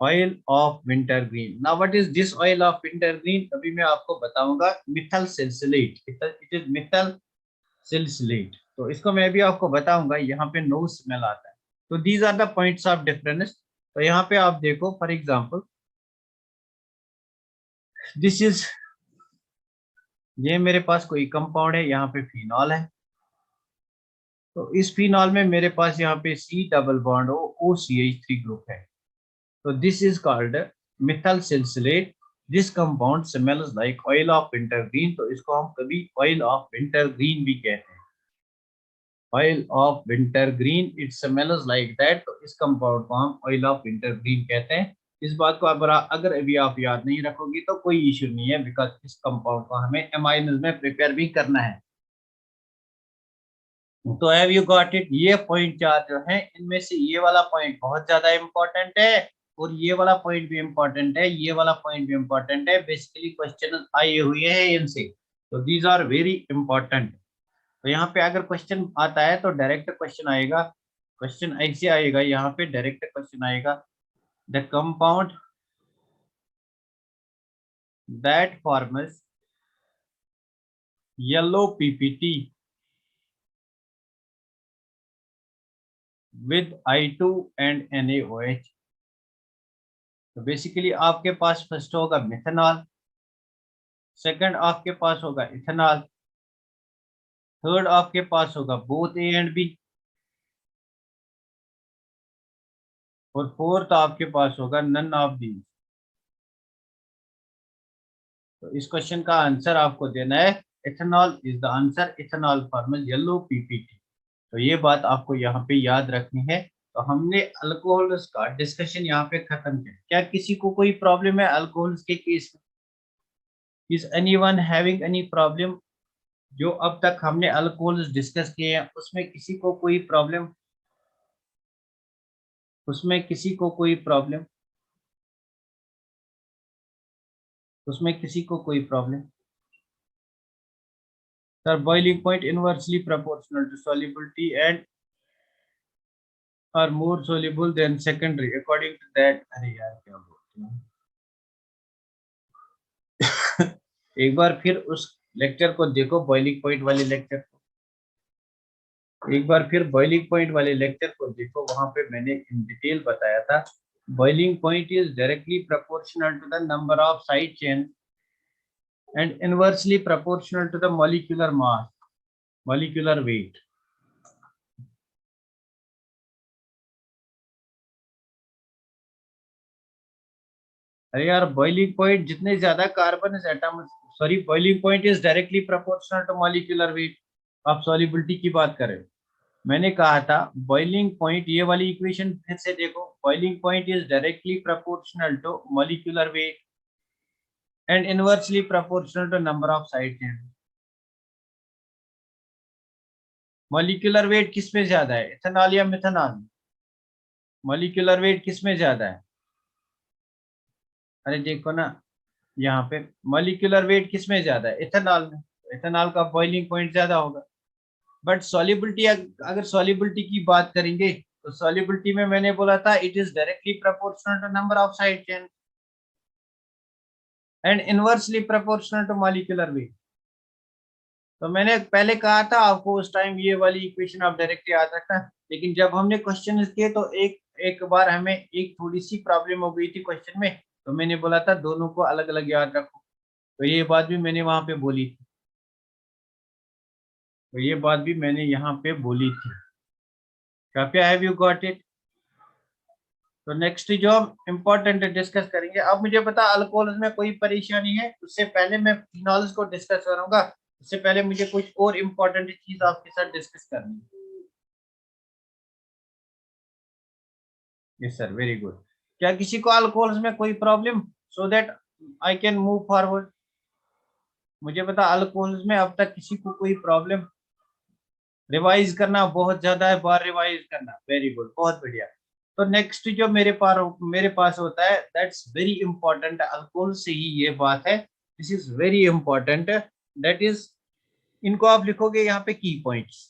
oil of winter green. Now what is this oil of winter green? अभी मैं आपको बताऊंगा, methyl salicylate, it is methyl salicylate. तो इसको मैं भी आपको बताऊंगा, यहाँ पे नो स्मेल आता है। तो these are the points of difference. तो यहाँ पे आप देखो, फॉर एग्जांपल दिस इज, ये मेरे पास कोई कंपाउंड है, यहाँ पे फिनॉल है, तो इस फिनॉल में मेरे पास यहाँ पे C double bond OCH3 group है। तो this is called methyl salicylate. This compound smells like oil of winter green, तो इसको हम कभी ऑयल ऑफ विंटर ग्रीन भी कहते हैं, oil of winter green, it smells like that. तो इस कंपाउंड को हम ऑयल ऑफ विंटर ग्रीन कहते हैं। इस बात को अगर अभी आप याद नहीं रखोगे तो कोई इश्यू नहीं है, बिकॉज इस कंपाउंड को हमें एमाइनस में प्रिपेयर भी करना है। तो हैव यू गॉट इट? ये पॉइंट चार जो है, इनमें से ये वाला पॉइंट बहुत ज्यादा इंपॉर्टेंट है, और ये वाला पॉइंट भी इंपॉर्टेंट है, ये वाला पॉइंट भी इंपॉर्टेंट है। बेसिकली क्वेश्चन आए हुए हैं इनसे, तो दीज आर वेरी इंपॉर्टेंट। तो यहाँ पे अगर क्वेश्चन आता है तो डायरेक्ट क्वेश्चन आएगा, क्वेश्चन ऐसे आएगा, यहाँ पे डायरेक्ट क्वेश्चन आएगा, the compound that forms yellow PPT with I2 and NaOH। तो बेसिकली आपके पास फर्स्ट होगा मिथेनॉल, सेकंड आपके पास होगा इथेनॉल, थर्ड आपके पास होगा बोथ A एंड B, और फोर्थ आपके पास होगा नन ऑफ दीज। तो इस क्वेश्चन का आंसर आपको देना है ethanol is the answer, ethanol formal yellow PPT. तो ये बात आपको यहाँ पे याद रखनी है। तो हमने अल्कोहल्स का डिस्कशन यहाँ पे खत्म किया। क्या किसी को कोई प्रॉब्लम है अल्कोहल्स के केस में? Is anyone having any problem? जो अब तक हमने अल्कोहल्स डिस्कस किए हैं उसमें किसी को कोई प्रॉब्लम? उसमें किसी को कोई प्रॉब्लम? उसमें किसी को कोई problem? Sir boiling point inversely proportional to solubility and are more soluble than secondary according to that। अरे यार क्या बोलते हैं एक बार फिर उस लेक्चर को देखो, बॉइलिंग पॉइंट वाले लेक्चर को एक बार फिर बॉइलिंग पॉइंट वाले लेक्चर को देखो, वहां पे मैंने इन डिटेल बताया था। Boiling point is directly proportional to the number of side chain and inversely proportional to the molecular mass, molecular weight. अरे यार, बॉइलिंग पॉइंट जितने ज्यादा carbon is atom, sorry, boiling point is directly proportional to molecular weight. आप solubility की बात करें, मैंने कहा था बॉइलिंग पॉइंट, ये वाली इक्वेशन फिर से देखो, boiling point is directly proportional to molecular weight and inversely proportional to number of side chain. Molecular weight किस में ज्यादा है, इथेनॉल या मिथेनॉल? मॉलिक्यूलर वेट किस में ज्यादा है? अरे देखो ना, यहाँ पे मॉलिक्यूलर वेट किस में ज्यादा है, इथेनॉल में। इथेनॉल का बॉइलिंग पॉइंट ज्यादा होगा। बट सॉल्युबिलिटी, अगर सॉल्युबिलिटी की बात करेंगे तो सॉल्युबिलिटी में मैंने बोला था it is directly proportional to number of side chain and inversely proportional to molecular weight. तो मैंने पहले कहा था आपको उस टाइम ये वाली इक्वेशन आप डायरेक्ट याद रखना, लेकिन जब हमने क्वेश्चन किए तो एक एक बार हमें एक थोड़ी सी प्रॉब्लम हो गई थी क्वेश्चन में, तो मैंने बोला था दोनों को अलग अलग याद रखो। तो ये बात भी मैंने वहां पे बोली थी, तो ये बात भी मैंने यहाँ पे बोली थी। काफी, हैव यू गॉट इट? तो नेक्स्ट जो हम इम्पोर्टेंट डिस्कस करेंगे, अब मुझे पता अल्कोहल में कोई परेशानी है, उससे पहले मैं फिनॉल्स को डिस्कस करूंगा। उससे पहले मुझे कुछ और इम्पोर्टेंट चीज आपके साथ डिस्कस करनी है। Yes sir, very good. क्या किसी को अल्कोहल्स में कोई problem, so that I can move forward? मुझे पता अल्कोहल्स में अब तक किसी को कोई प्रॉब्लम? रिवाइज करना बहुत ज्यादा है, बार रिवाइज करना, वेरी गुड, बहुत बढ़िया। तो नेक्स्ट जो मेरे पास होता है, दैट्स वेरी इंपॉर्टेंट, अल्कोहल से ही ये बात है, this is very important, that is, इनको आप लिखोगे यहाँ पे की पॉइंट्स,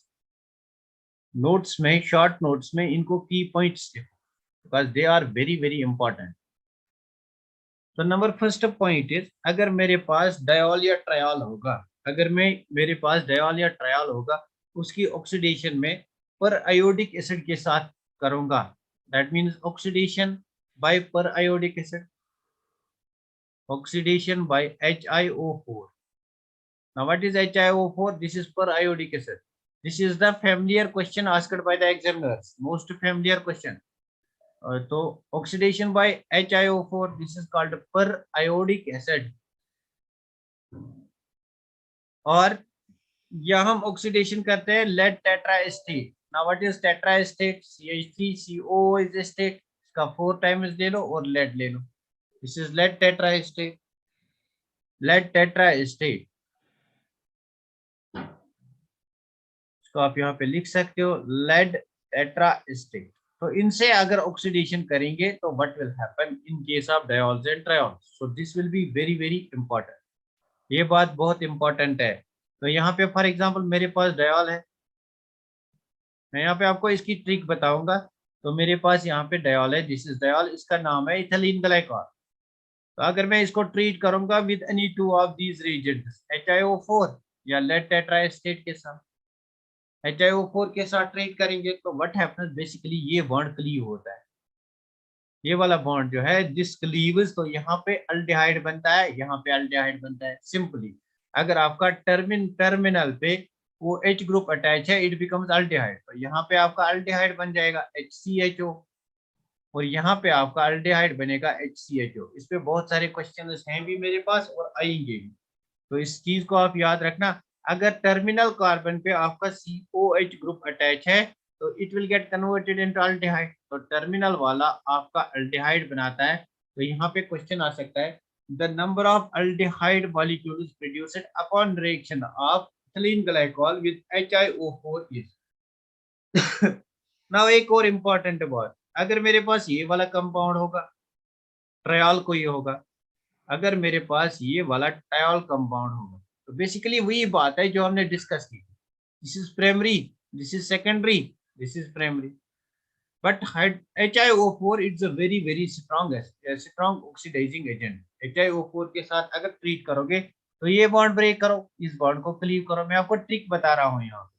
नोट्स में, शॉर्ट नोट्स में इनको की पॉइंट्स लिखो, because they are very very important. तो नंबर फर्स्ट पॉइंट इज, अगर मेरे पास डायोल या ट्रायोल होगा, अगर मेरे पास डायोल या ट्रायोल होगा, उसकी ऑक्सीडेशन में पर आयोडिक एसिड के साथ करूंगा, that means oxidation by periodic acid, oxidation by HiO4। now what is HiO4? This is per iodic acid. This is the familiar question asked by the examiners, most familiar question. तो oxidation by HiO4, this is called periodic acid. और या हम oxidation करते हैं lead tetraacetate. Now what is tetraacetate? CH3CO is acetate, इसका 4 times ले लो और लेड ले लो, this is lead tetraacetate, lead tetraacetate. इसको आप यहाँ पे लिख सकते हो, लेड टेट्राएस्टेट। तो इनसे अगर ऑक्सीडेशन करेंगे तो what will happen in case of diols and triols? So this will be very very important, ये बात बहुत इंपॉर्टेंट है। तो यहाँ पे फॉर एग्जांपल मेरे पास डायोल है, मैं यहाँ पे आपको इसकी ट्रिक बताऊंगा। तो मेरे पास यहाँ पे डायोल है, दिस इज डायोल, इसका नाम है इथिलीन ग्लाइकॉल। तो अगर मैं इसको ट्रीट करूंगा with any two of these reagents, HiO4 या लेड टेट्राएस्टेट के साथ, HiO4 के साथ ट्रीट करेंगे तो व्हाट हैपेंस, बेसिकली ये बॉन्ड क्लीव होता है, ये वाला बॉन्ड जो है दिस क्लीव्स, तो यहाँ पे अल्डिहाइड बनता है, यहाँ पे अल्डिहाइड बनता है सिंपली। अगर आपका टर्मिनल पे वो H ग्रुप अटैच है, इट बिकम्स अल्डिहाइड, तो यहाँ पे आपका अल्डिहाइड बन जाएगा HCHO, और यहाँ पे आपका अल्डिहाइड बनेगा HCHO। इस पे बहुत सारे क्वेश्चन हैं भी मेरे पास और आएंगे भी, तो इस चीज को आप याद रखना। अगर टर्मिनल कार्बन पे आपका COH ग्रुप अटैच है तो it will get converted into aldehyde, तो टर्मिनल वाला आपका अल्डिहाइड बनाता है। तो यहाँ पे क्वेश्चन आ सकता है, the number of aldehyde molecules produced upon reaction of ethylene glycol with HiO4 is. Now एक और इम्पोर्टेंट बात, अगर मेरे पास ये वाला कंपाउंड होगा, ट्रायोल कोई होगा, अगर मेरे पास ये वाला ट्रायोल कंपाउंड होगा, तो बेसिकली वही बात है जो हमने डिस्कस की, this is primary, this is secondary, this is primary. But HiO4 it's a very very strong oxidising agent. HiO4 के साथ अगर ट्रीट करोगे तो ये बॉन्ड ब्रेक करो, इस बॉन्ड को क्लीव करो, मैं आपको ट्रिक बता रहा हूँ यहाँ,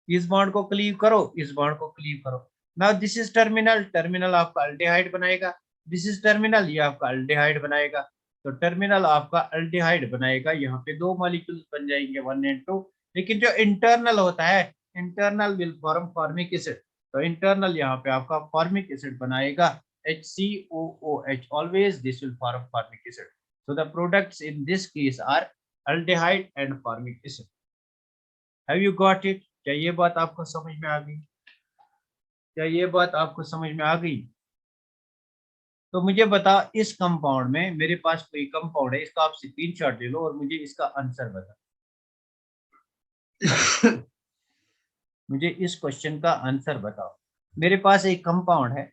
इस बॉन्ड को क्लीव करो, इस बॉन्ड को क्लीव करो। Now this is terminal, terminal आपका अल्डिहाइड बनाएगा, दिस इज टर्मिनल, ये आपका अल्डिहाइड बनाएगा। तो टर्मिनल आपका अल्डिहाइड बनाएगा, यहाँ पे दो मॉलिक्यूल्स बन जाएंगे 1 एंड 2। लेकिन जो इंटरनल होता है, internal will form formic acid, तो इंटरनल यहाँ पे आपका फॉर्मिक एसिड बनाएगा HCOOH, always this will form formic acid. So the products in this case are aldehyde and formic acid. Have you got it? क्या ये बात आपको समझ में आ गई? क्या ये बात आपको समझ में आ गई? तो मुझे बता, इस कंपाउंड में मेरे पास कोई कंपाउंड है, इसका आप स्क्रीनशॉट ले लो और मुझे इसका आंसर बता। मुझे इस क्वेश्चन का आंसर बताओ। मेरे पास एक कंपाउंड है,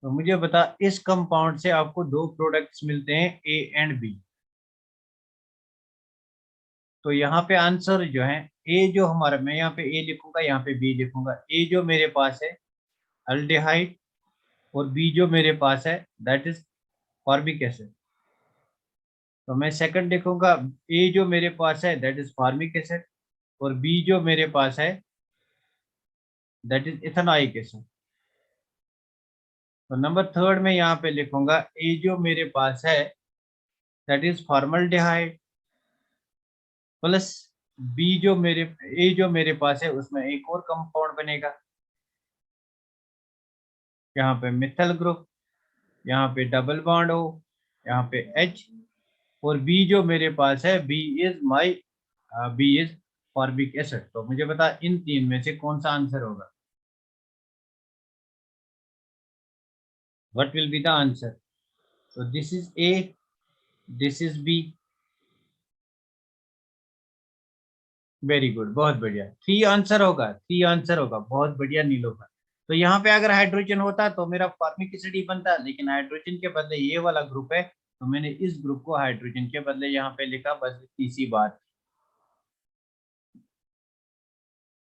तो मुझे बता, इस कंपाउंड से आपको दो प्रोडक्ट्स मिलते हैं ए एंड बी। तो यहाँ पे आंसर जो है, ए जो हमारा, मैं यहाँ पे ए लिखूंगा, यहाँ पे बी लिखूंगा। ए जो मेरे पास है अल्डिहाइड, और बी जो मेरे पास है दैट इज फॉर्मिक एसिड। तो मैं सेकंड लिखूंगा, ए जो मेरे पास है दैट इज फॉर्मिक एसिड, और बी जो मेरे पास है दैट इज इथेनॉइक एसिड। तो नंबर थर्ड में यहाँ पे लिखूंगा, ए जो मेरे पास है that is formaldehyde, plus B जो मेरे, ए जो मेरे पास है उसमें एक और कंपाउंड बनेगा, यहाँ पे मिथाइल ग्रुप, यहाँ पे डबल बॉन्ड हो, यहाँ पे H, और बी जो मेरे पास है बी इज फॉर्मिक एसिड। तो मुझे बता, इन तीन में से कौन सा आंसर होगा? What will be the answer? तो this is A, this is B. Very good, बहुत बढ़िया। थ्री आंसर होगा, थ्री आंसर होगा, बहुत बढ़िया नीलोफर। तो यहाँ पे अगर हाइड्रोजन होता तो मेरा फॉर्मिक एसिड ही बनता, लेकिन हाइड्रोजन के बदले ये वाला ग्रुप है, तो मैंने इस ग्रुप को हाइड्रोजन के बदले यहाँ पे लिखा, बस इसी बात।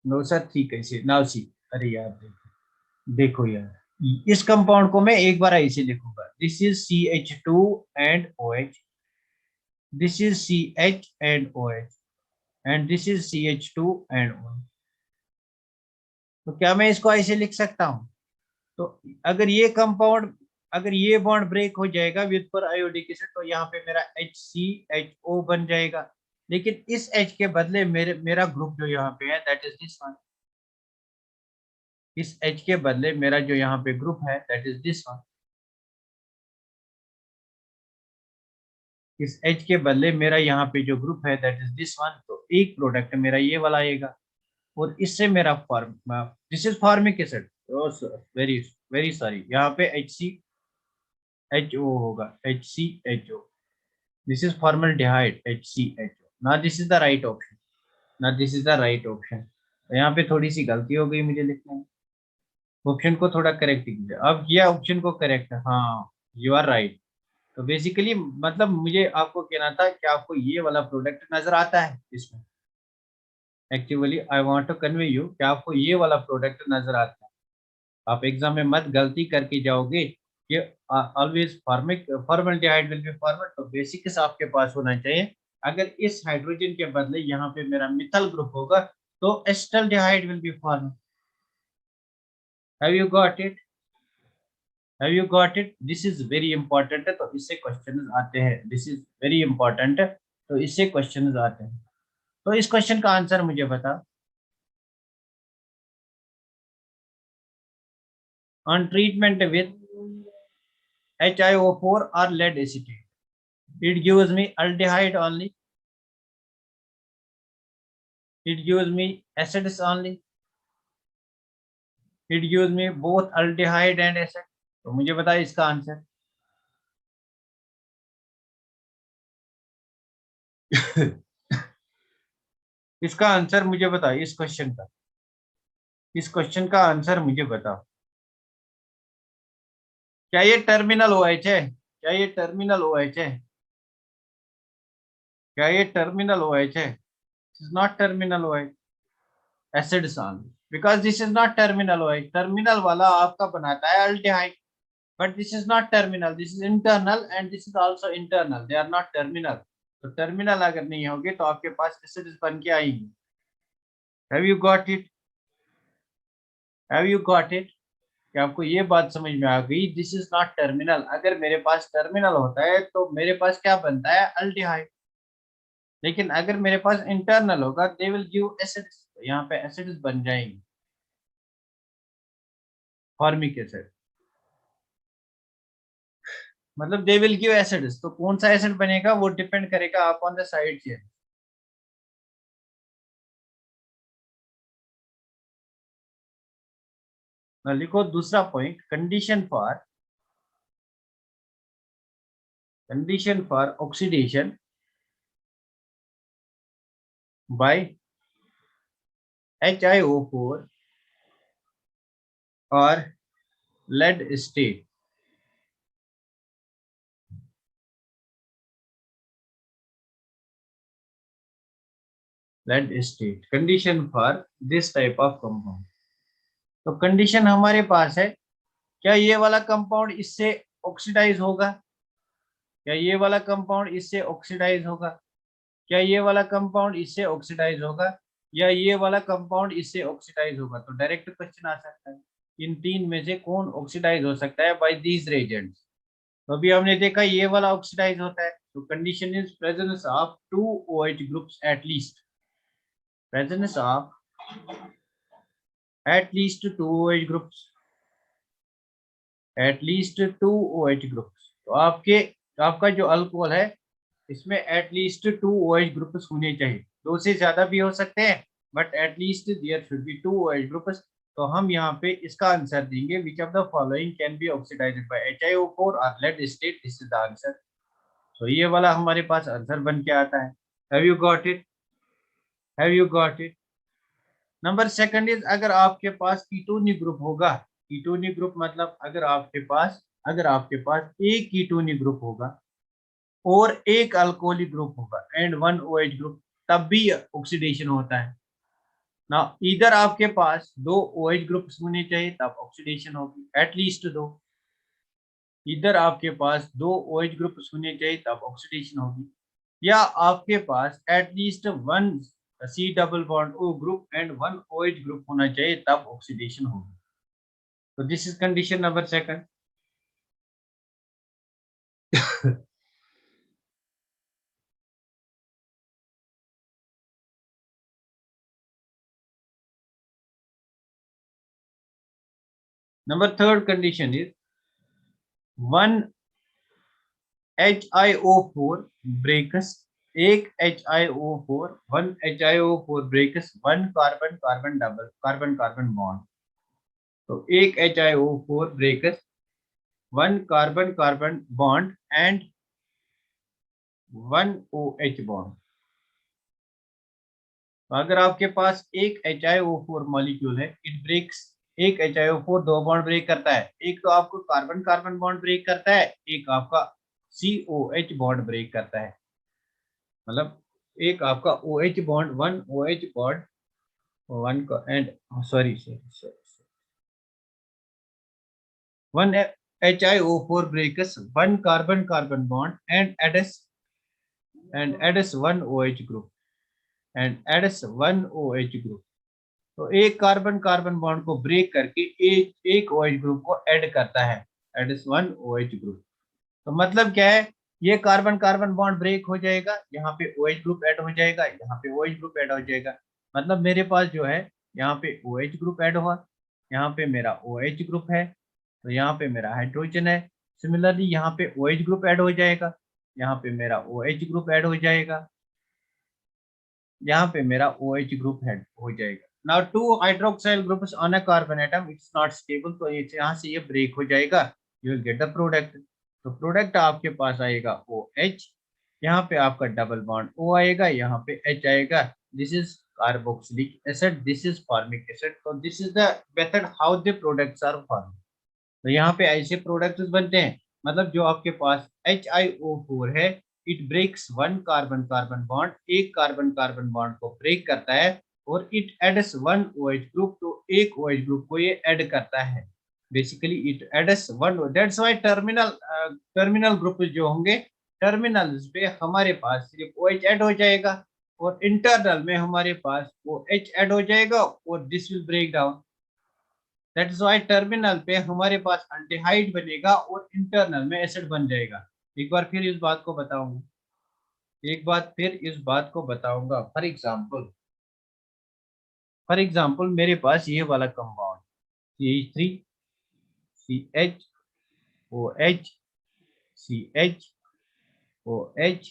नो सर, थ्री कैसे नाउ सी? अरे यार देखो, देखो यार, इस कंपाउंड को मैं एक बार ऐसे लिखूंगा, this is CH2 and OH, this is CH and OH, and this is CH2 and OH। तो क्या मैं इसको ऐसे लिख सकता हूँ? तो अगर ये कंपाउंड, अगर ये बॉन्ड ब्रेक हो जाएगा विद पर आयोडिक एसिड, तो यहाँ पे मेरा HCHO बन जाएगा। लेकिन इस H के बदले मेरा ग्रुप जो यहाँ पे है दैट इज दिस वन। इस H के बदले मेरा जो यहाँ पे ग्रुप है दैट इज दिस वन। इस H के बदले मेरा यहाँ पे जो ग्रुप है दैट इज दिस वन। तो एक प्रोडक्ट मेरा ये वाला आएगा, और इससे मेरा form, this is formic acid. Very very sorry, यहाँ पे HCHO होगा, HCHO। This is formaldehyde, HCHO। ना this is the right option, ना this is the right option. तो यहाँ पे थोड़ी सी गलती हो गई मुझे लिखने में। ऑप्शन को थोड़ा करेक्ट कीजिए, अब किया ऑप्शन को करेक्ट, हाँ यू आर राइट। तो बेसिकली मतलब मुझे आपको कहना था कि आपको ये वाला प्रोडक्ट नजर आता है इसमें। Actually I want to convey you कि आपको ये वाला प्रोडक्ट नजर आता है। आप एग्जाम में मत गलती करके जाओगे कि always formaldehyde will be formal. तो बेसिक्स आपके पास होना चाहिए। अगर इस हाइड्रोजन के बदले यहाँ पे मेरा मिथाइल ग्रुप होगा तो acetaldehyde will be formal. Have you got it? Have you got it? This is very important है, तो इससे क्वेश्चन आते हैं। दिस इज वेरी इंपॉर्टेंट है, तो इससे क्वेश्चन आते हैं। तो इस क्वेश्चन का आंसर मुझे बता। On treatment with HiO4 or lead acetate, it gives me aldehyde only, it gives me acids only, it gives me both aldehyde and acid। तो मुझे बताइए इसका आंसर। इसका आंसर मुझे बताइए, इस क्वेश्चन का, इस क्वेश्चन का आंसर मुझे बताओ। क्या ये टर्मिनल OH है? क्या ये टर्मिनल OH है? क्या ये टर्मिनल OH है? Is not terminal OH। Acids only because this is not terminal OH. Terminal वाला आपका बनाता है aldehyde, but this is not terminal, this is internal and this is also internal, they are not terminal. तो terminal अगर नहीं होगी तो आपके पास एसिड्स बन के आएंगे. Have you got it? Have you got it? कि आपको ये बात समझ में आ गई, दिस इज नॉट टर्मिनल. अगर मेरे पास टर्मिनल होता है तो मेरे पास क्या बनता है? अल्डिहाइड. लेकिन अगर मेरे पास इंटरनल होगा दे विल गिव एसिड्स, तो यहाँ पे एसिड्स बन जाएंगे, फॉर्मिक एसिड. मतलब दे विल गिव एसिड्स, तो कौन सा एसिड बनेगा वो डिपेंड करेगा अपॉन द साइड चेन. लिखो दूसरा point, condition for oxidation by HiO4 और lead state. Lead state condition for this type of compound. तो कंडीशन हमारे पास है, क्या ये वाला कंपाउंड इससे ऑक्सीडाइज होगा? क्या ये वाला कंपाउंड इससे ऑक्सीडाइज होगा? क्या ये वाला कंपाउंड इससे ऑक्सीडाइज होगा? या ये वाला कंपाउंड इससे ऑक्सीडाइज होगा? तो डायरेक्ट क्वेश्चन आ सकता है, इन तीन में से कौन ऑक्सीडाइज हो सकता है बाय दीज रिएजेंट्स? तो अभी हमने देखा ये वाला ऑक्सीडाइज होता है. तो condition is presence of 2 OH groups at least. Presence of at least 2 OH groups, at least 2 OH groups. तो आपका जो अल्कोहल है इसमें at least 2 OH ग्रुप्स होने चाहिए. दो से ज्यादा भी हो सकते हैं but at least there should be 2 OH groups. तो हम यहाँ पे इसका आंसर देंगे, which of the following can be oxidized by HiO4 or lead state. This is the answer. तो ये वाला हमारे पास आंसर बन के आता है. Have you got it? Have you got it? Number second is, अगर आपके पास कीटोनी ग्रुप होगा, कीटोनी ग्रुप मतलब अगर आपके पास एक कीटोनी ग्रुप होगा और एक अल्कोहलिक ग्रुप होगा एंड 1 OH ग्रुप, तब भी ऑक्सीडेशन होता है ना. इधर आपके पास 2 OH ग्रुप्स होने चाहिए तब ऑक्सीडेशन होगी, एटलीस्ट 2. इधर आपके पास 2 OH ग्रुप्स होने चाहिए तब ऑक्सीडेशन होगी, या आपके पास at least 1 C double bond O group and 1 OH group होना चाहिए तब ऑक्सीडेशन होगी. तो this is condition number second. Number third condition is 1 HiO4 breaks, एक HiO4 1 HiO4 breaks 1 carbon carbon double carbon carbon bond. तो एक HiO4 breaks 1 carbon carbon bond and 1 OH bond. अगर आपके पास एक HiO4 मॉलिक्यूल है, it breaks, एक HiO4 दो bond break करता है, एक तो आपको कार्बन कार्बन बॉन्ड ब्रेक करता है, एक आपका COH बॉन्ड ब्रेक करता है. मतलब एक आपका OH bond 1 OH bond 1 and sorry 1 HiO4 breaks 1 carbon carbon bond and adds 1 OH group and adds 1 OH group. तो एक कार्बन कार्बन बॉन्ड को ब्रेक करके एक OH ग्रुप को ऐड करता है, adds 1 OH ग्रुप. तो मतलब क्या है, ये कार्बन कार्बन बॉन्ड ब्रेक हो जाएगा, यहाँ पे OH ग्रुप ऐड हो जाएगा, यहाँ पे OH ग्रुप ऐड हो जाएगा. मतलब मेरे पास जो है यहाँ पे OH ग्रुप ऐड हुआ, यहाँ पे मेरा OH ग्रुप है, तो यहाँ पे मेरा हाइड्रोजन है. सिमिलरली यहाँ पे OH ग्रुप ऐड हो जाएगा, यहाँ पे मेरा OH ग्रुप ऐड हो जाएगा, यहाँ पे मेरा OH ग्रुप ऐड हो जाएगा. Now 2 hydroxyl groups on a carbon atom, it's not stable. तो यहाँ से ये ब्रेक हो जाएगा, you will get the product. तो प्रोडक्ट आपके पास आएगा OH, यहाँ पे आपका डबल बॉन्ड O आएगा, यहाँ पे H आएगा. This is carboxylic acid, this is formic acid. तो this is the method how the products are form. तो यहाँ पे ऐसे प्रोडक्ट्स बनते हैं, मतलब जो आपके पास HiO4 है, it breaks 1 carbon carbon bond, एक कार्बन कार्बन बॉन्ड को ब्रेक करता है और it adds one OH group, तो एक OH ग्रुप को ये ऐड करता है। Basically it adds one, that's why terminal group जो होंगे, टर्मिनल्स पे हमारे पास सिर्फ OH ऐड हो जाएगा और इंटरनल में हमारे पास OH ऐड हो जाएगा और this will break down. That is why terminal पे हमारे पास अल्डिहाइड बनेगा और इंटरनल में एसिड बन जाएगा। एक बार फिर इस बात को बताऊंगा, फॉर एग्जांपल मेरे पास ये वाला compound CH3 CH OH CH OH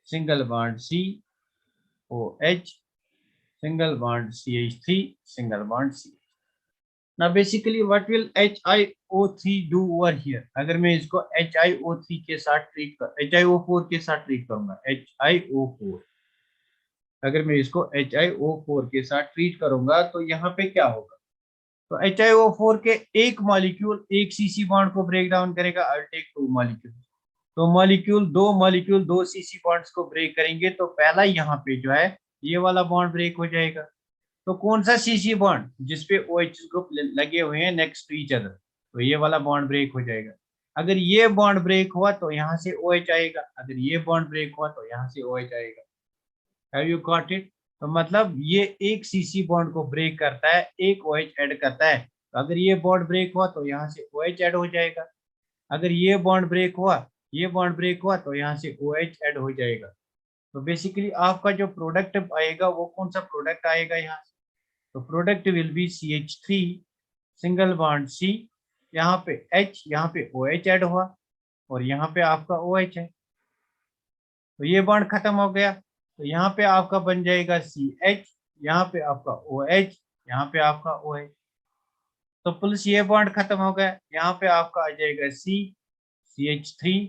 single bond C OH single bond CH3 single bond C। Now basically what will HiO3 do over here? अगर मैं इसको HiO3 के साथ HiO4 के साथ ट्रीट करूंगा, HiO4 अगर मैं इसको HiO4 के साथ ट्रीट करूंगा तो यहाँ पे क्या होगा? तो HiO4 के एक मॉलिक्यूल एक CC बॉन्ड को ब्रेक डाउन करेगा। आई टेक टू मॉलिक्यूल, तो दो मॉलिक्यूल दो CC बॉन्ड्स को ब्रेक करेंगे, तो पहला यहाँ पे जो है ये वाला बॉन्ड ब्रेक हो जाएगा। तो कौन सा CC बॉन्ड जिसपे OH ग्रुप लगे हुए हैं नेक्स्ट टू ईच अदर, तो ये वाला बॉन्ड ब्रेक हो जाएगा। अगर ये बॉन्ड ब्रेक हुआ तो यहाँ से OH आएगा, अगर ये बॉन्ड ब्रेक हुआ तो यहाँ से OH आएगा। Have you got it? तो मतलब ये एक CC बॉन्ड को ब्रेक करता है, एक OH ऐड करता है। तो अगर ये बॉन्ड ब्रेक हुआ तो यहाँ से OH ऐड हो जाएगा, अगर ये बॉन्ड ब्रेक हुआ तो यहाँ से OH ऐड हो जाएगा। तो बेसिकली आपका जो प्रोडक्ट आएगा वो कौन सा प्रोडक्ट आएगा यहाँ से? तो product will B CH3 single bond C, यहाँ पे H, यहाँ पे OH ऐड हुआ और यहाँ पे आपका OH है, तो ये बॉन्ड खत्म हो गया। तो यहाँ पे आपका बन जाएगा CH, यहाँ पे आपका OH, यहाँ पे आपका OH, तो प्लस ये बॉन्ड खत्म हो गया, यहाँ पे आपका आ जाएगा CH3,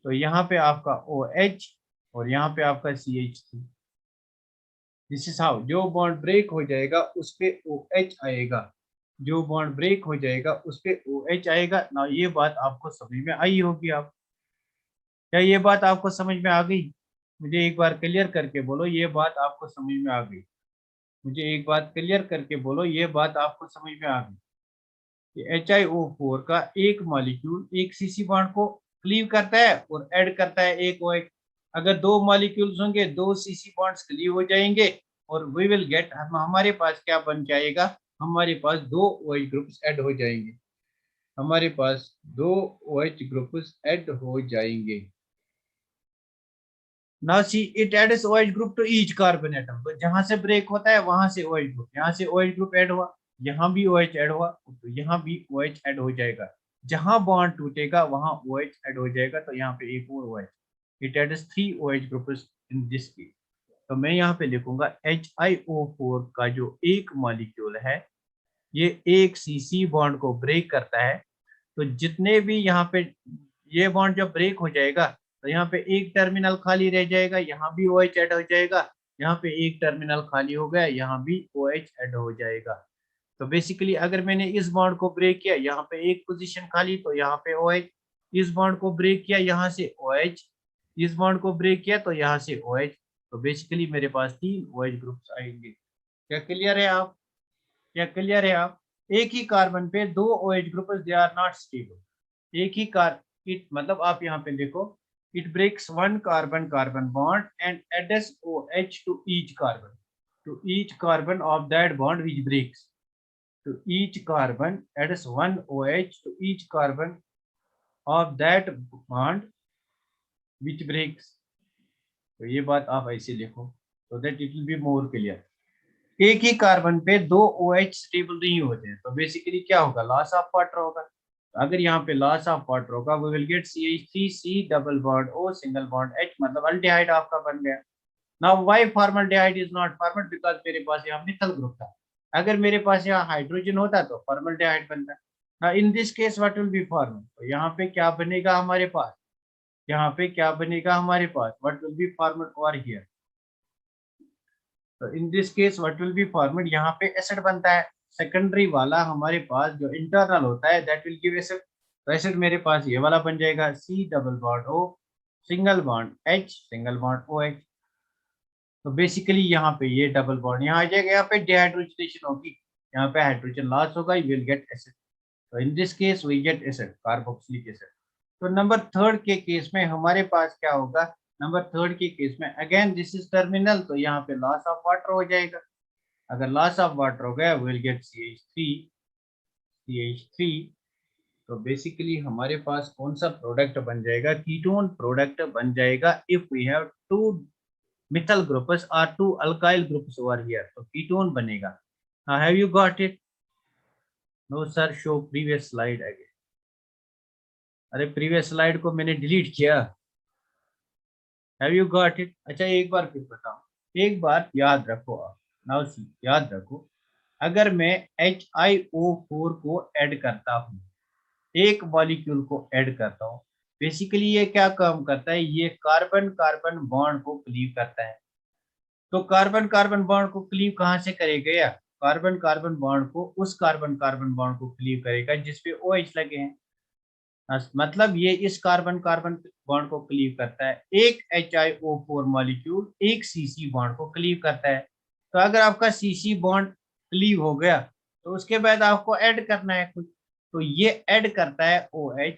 तो यहाँ पे आपका OH और यहाँ पे आपका CH3। दिस इज हाउ, जो बॉन्ड ब्रेक हो जाएगा उस पे OH आएगा, जो बॉन्ड ब्रेक हो जाएगा उस पे OH आएगा ना। ये बात आपको समझ में आई होगी। आप क्या ये बात आपको समझ में आ गई? मुझे एक बार क्लियर करके बोलो ये बात आपको समझ में आ गई। मुझे एक बात क्लियर करके बोलो ये बात आपको समझ में आ गई कि HiO4 का एक मॉलिक्यूल एक CC बॉन्ड को क्लीव करता है और ऐड करता है एक OH। अगर दो मॉलिक्यूल्स होंगे दो CC बॉन्ड्स क्लीव हो जाएंगे और वी विल गेट, हमारे पास क्या बन जाएगा? हमारे पास दो OH ग्रुप्स ऐड हो जाएंगे, हमारे पास दो OH ग्रुप्स ऐड हो जाएंगे। Now see it adds OH group to each carbon atom, तो जहां से ब्रेक होता है वहां से OH ग्रुप, यहाँ से OH ग्रुप ऐड हुआ, यहाँ भी OH ऐड हुआ, तो यहाँ भी OH ऐड हो जाएगा। जहां बॉन्ड टूटेगा वहां OH ऐड हो जाएगा, तो यहाँ पे एक और OH, it adds 3 OH groups in this case. तो मैं यहाँ पे लिखूंगा HiO4 का जो एक मॉलिक्यूल है ये एक CC बॉन्ड को ब्रेक करता है। तो जितने भी यहाँ पे ये बॉन्ड जब ब्रेक हो जाएगा तो यहाँ पे एक टर्मिनल खाली रह जाएगा, यहाँ भी OH ऐड हो जाएगा, यहाँ पे एक टर्मिनल खाली हो गया, यहाँ भी OH ऐड हो जाएगा। तो बेसिकली अगर मैंने इस बॉन्ड को ब्रेक किया, यहाँ पे एक पोजीशन खाली, तो यहाँ पे OH, इस बॉन्ड को ब्रेक किया यहाँ से OH, इस बॉन्ड को ब्रेक किया तो यहाँ से OH, तो बेसिकली मेरे पास 3 OH ग्रुप्स आएंगे। क्या क्लियर है आप? क्या क्लियर है आप? एक ही कार्बन पे दो OH groups, they are not stable. एक ही इट मतलब आप यहाँ पे देखो, it breaks one carbon carbon bond and adds OH to each carbon of that bond which breaks. To each carbon adds one OH to each carbon of that bond which breaks. तो ये बात आप ऐसे लिखो so that it will be more clear. एक ही carbon पे दो OH stable नहीं होते हैं, तो बेसिकली क्या होगा? लॉस ऑफ वाटर होगा। तो अगर यहाँ पे लॉस ऑफ वाटर होगा we will get CH3C double bond O single bond H, मतलब अल्डिहाइड आपका बन गया। Now why formaldehyde is not formed? Because मेरे पास यहाँ मिथाइल ग्रुप था, अगर मेरे पास यहाँ हाइड्रोजन होता तो फॉर्मल्डिहाइड बनता। Now in this case what will be formed? तो यहाँ पे क्या बनेगा हमारे पास? यहाँ पे क्या बनेगा हमारे पास? What will be formed over here? तो in this case what will be formed? यहाँ पे एसिड बनता है, सेकेंडरी वाला हमारे पास जो इंटरनल होता है दैट विल गिव एसिड। तो एसिड मेरे पास ये वाला बन जाएगा C double bond O single bond H single bond OH। तो बेसिकली यहाँ पे ये डबल बॉन्ड यहाँ आ जाएगा, यहाँ पे डिहाइड्रोजनेशन होगी, यहाँ पे हाइड्रोजन लॉस होगा, यू विल गेट एसिड। तो in this case we get acid, carboxylic acid. तो नंबर थर्ड के केस में हमारे पास क्या होगा, नंबर थर्ड के केस में अगेन दिस इज टर्मिनल, तो यहाँ पे लॉस ऑफ वाटर हो जाएगा। अगर लॉस ऑफ वाटर हो गया विल गेट CH3। तो बेसिकली हमारे पास कौन सा प्रोडक्ट बन जाएगा, कीटोन प्रोडक्ट बन जाएगा if we have two methyl groups और two alkyl groups over here, तो कीटोन बनेगा। Have you got it? No sir, show previous slide again. अरे प्रीवियस स्लाइड को मैंने डिलीट किया। Have you got it? अच्छा एक बार फिर बताओ, एक बार याद रखो आप, नाउ सी याद रखो, अगर मैं HiO4 को ऐड करता हूँ, एक मॉलिक्यूल को ऐड करता हूँ, बेसिकली ये क्या काम करता है, ये कार्बन कार्बन बॉन्ड को क्लीव करता है। तो कार्बन कार्बन बॉन्ड को क्लीव कहाँ से करेगा, या कार्बन कार्बन बॉन्ड को उस कार्बन कार्बन बॉन्ड को क्लीव करेगा जिसपे OH लगे हैं। मतलब ये इस कार्बन कार्बन बॉन्ड को क्लीव करता है। एक HiO4 मॉलिक्यूल एक CC बॉन्ड को क्लीव करता है। तो अगर आपका CC बॉन्ड क्लीव हो गया तो उसके बाद आपको ऐड करना है कुछ, तो ये ऐड करता है OH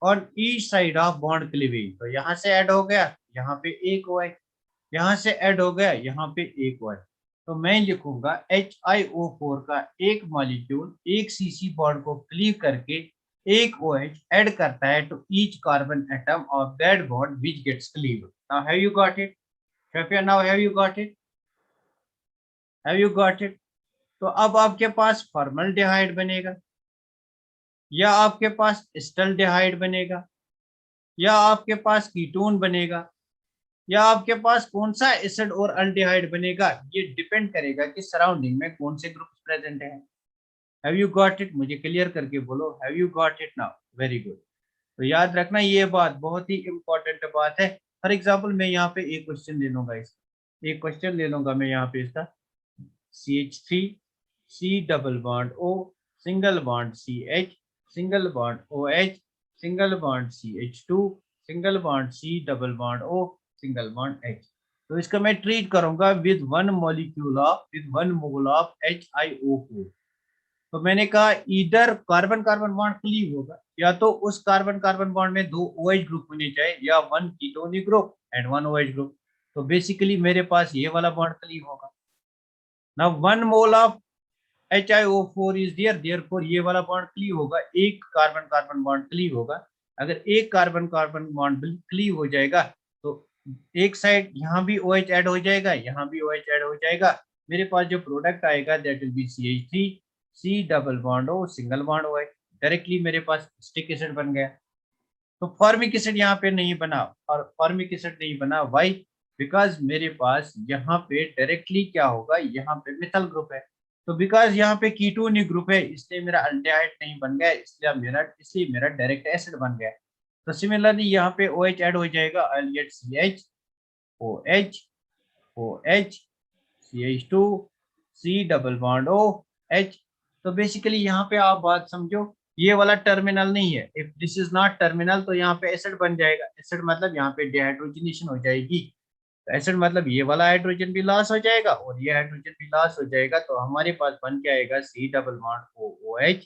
on each side of bond cleaving. तो यहाँ से ऐड हो गया, यहाँ पे एक OH, यहाँ से ऐड हो गया, यहाँ पे एक OH। तो मैं लिखूंगा HiO4 का एक मॉलिक्यूल एक CC बॉन्ड को क्लीव करके एक OH ऐड करता है to each carbon atom of that bond which gets cleaved. Now have you got it? Shafia, now have you got it? Have you got it? तो अब आपके पास formaldehyde बनेगा, या आपके पास एस्टल्डिहाइड बनेगा, या आपके पास कीटोन बनेगा, या आपके पास कौन सा एसिड और अल्डिहाइड बनेगा, ये डिपेंड करेगा कि सराउंडिंग में कौन से ग्रुप्स प्रेजेंट हैं। Have you got it? मुझे क्लियर करके बोलो, have you got it now? Very good. तो याद रखना ये बात बहुत ही इंपॉर्टेंट बात है। फॉर एग्जाम्पल मैं यहाँ पे एक क्वेश्चन ले लूंगा, इसका एक क्वेश्चन ले लूंगा मैं यहाँ पे, इसका CH3 C double bond O single bond CH single bond OH single bond CH2 single bond C double bond O single bond H। तो इसका मैं ट्रीट करूंगा with one molecule of with one mole of HiO4। तो मैंने कहा इधर carbon carbon bond cleave होगा, या तो उस कार्बन कार्बन बॉन्ड में दो OH ग्रुप होने चाहिए, या one ketonic group and one OH group. तो बेसिकली मेरे पास ये वाला बॉन्ड क्लीव होगा। Now one mole of HiO4 is there, therefore ये वाला बॉन्ड क्लीव होगा, एक कार्बन कार्बन बॉन्ड क्लीव होगा। अगर एक कार्बन कार्बन बॉन्ड क्लीव हो जाएगा तो एक साइड यहाँ भी OH ऐड हो जाएगा, यहाँ भी OH ऐड हो जाएगा। मेरे पास जो प्रोडक्ट आएगा that will B CH3 C double bond O single bond OH। Directly मेरे पास स्टिक एसिड बन गया। तो फॉर्मिक एसिड यहाँ पे नहीं बना, और फॉर्मिक एसिड नहीं बना, व्हाई? बिकॉज मेरे पास यहाँ पे डायरेक्टली क्या होगा, यहाँ पे मिथाइल ग्रुप है। तो बिकॉज यहाँ पे कीटोनिक ग्रुप है इसलिए मेरा अल्डिहाइड नहीं बन गया, इसलिए मेरा डायरेक्ट एसिड बन गया। तो सिमिलरली यहाँ पे OH ऐड हो जाएगा, I get CH OH OH CH2 C double bond OH। तो बेसिकली यहाँ पे आप बात समझो, ये वाला टर्मिनल नहीं है। If this is not terminal तो यहाँ पे एसिड बन जाएगा। एसिड मतलब यहाँ पे डिहाइड्रोजनेशन हो जाएगी। तो एसिड मतलब ये वाला हाइड्रोजन भी लॉस हो जाएगा और ये हाइड्रोजन भी लॉस हो जाएगा। तो हमारे पास बन के आएगा C double bond OH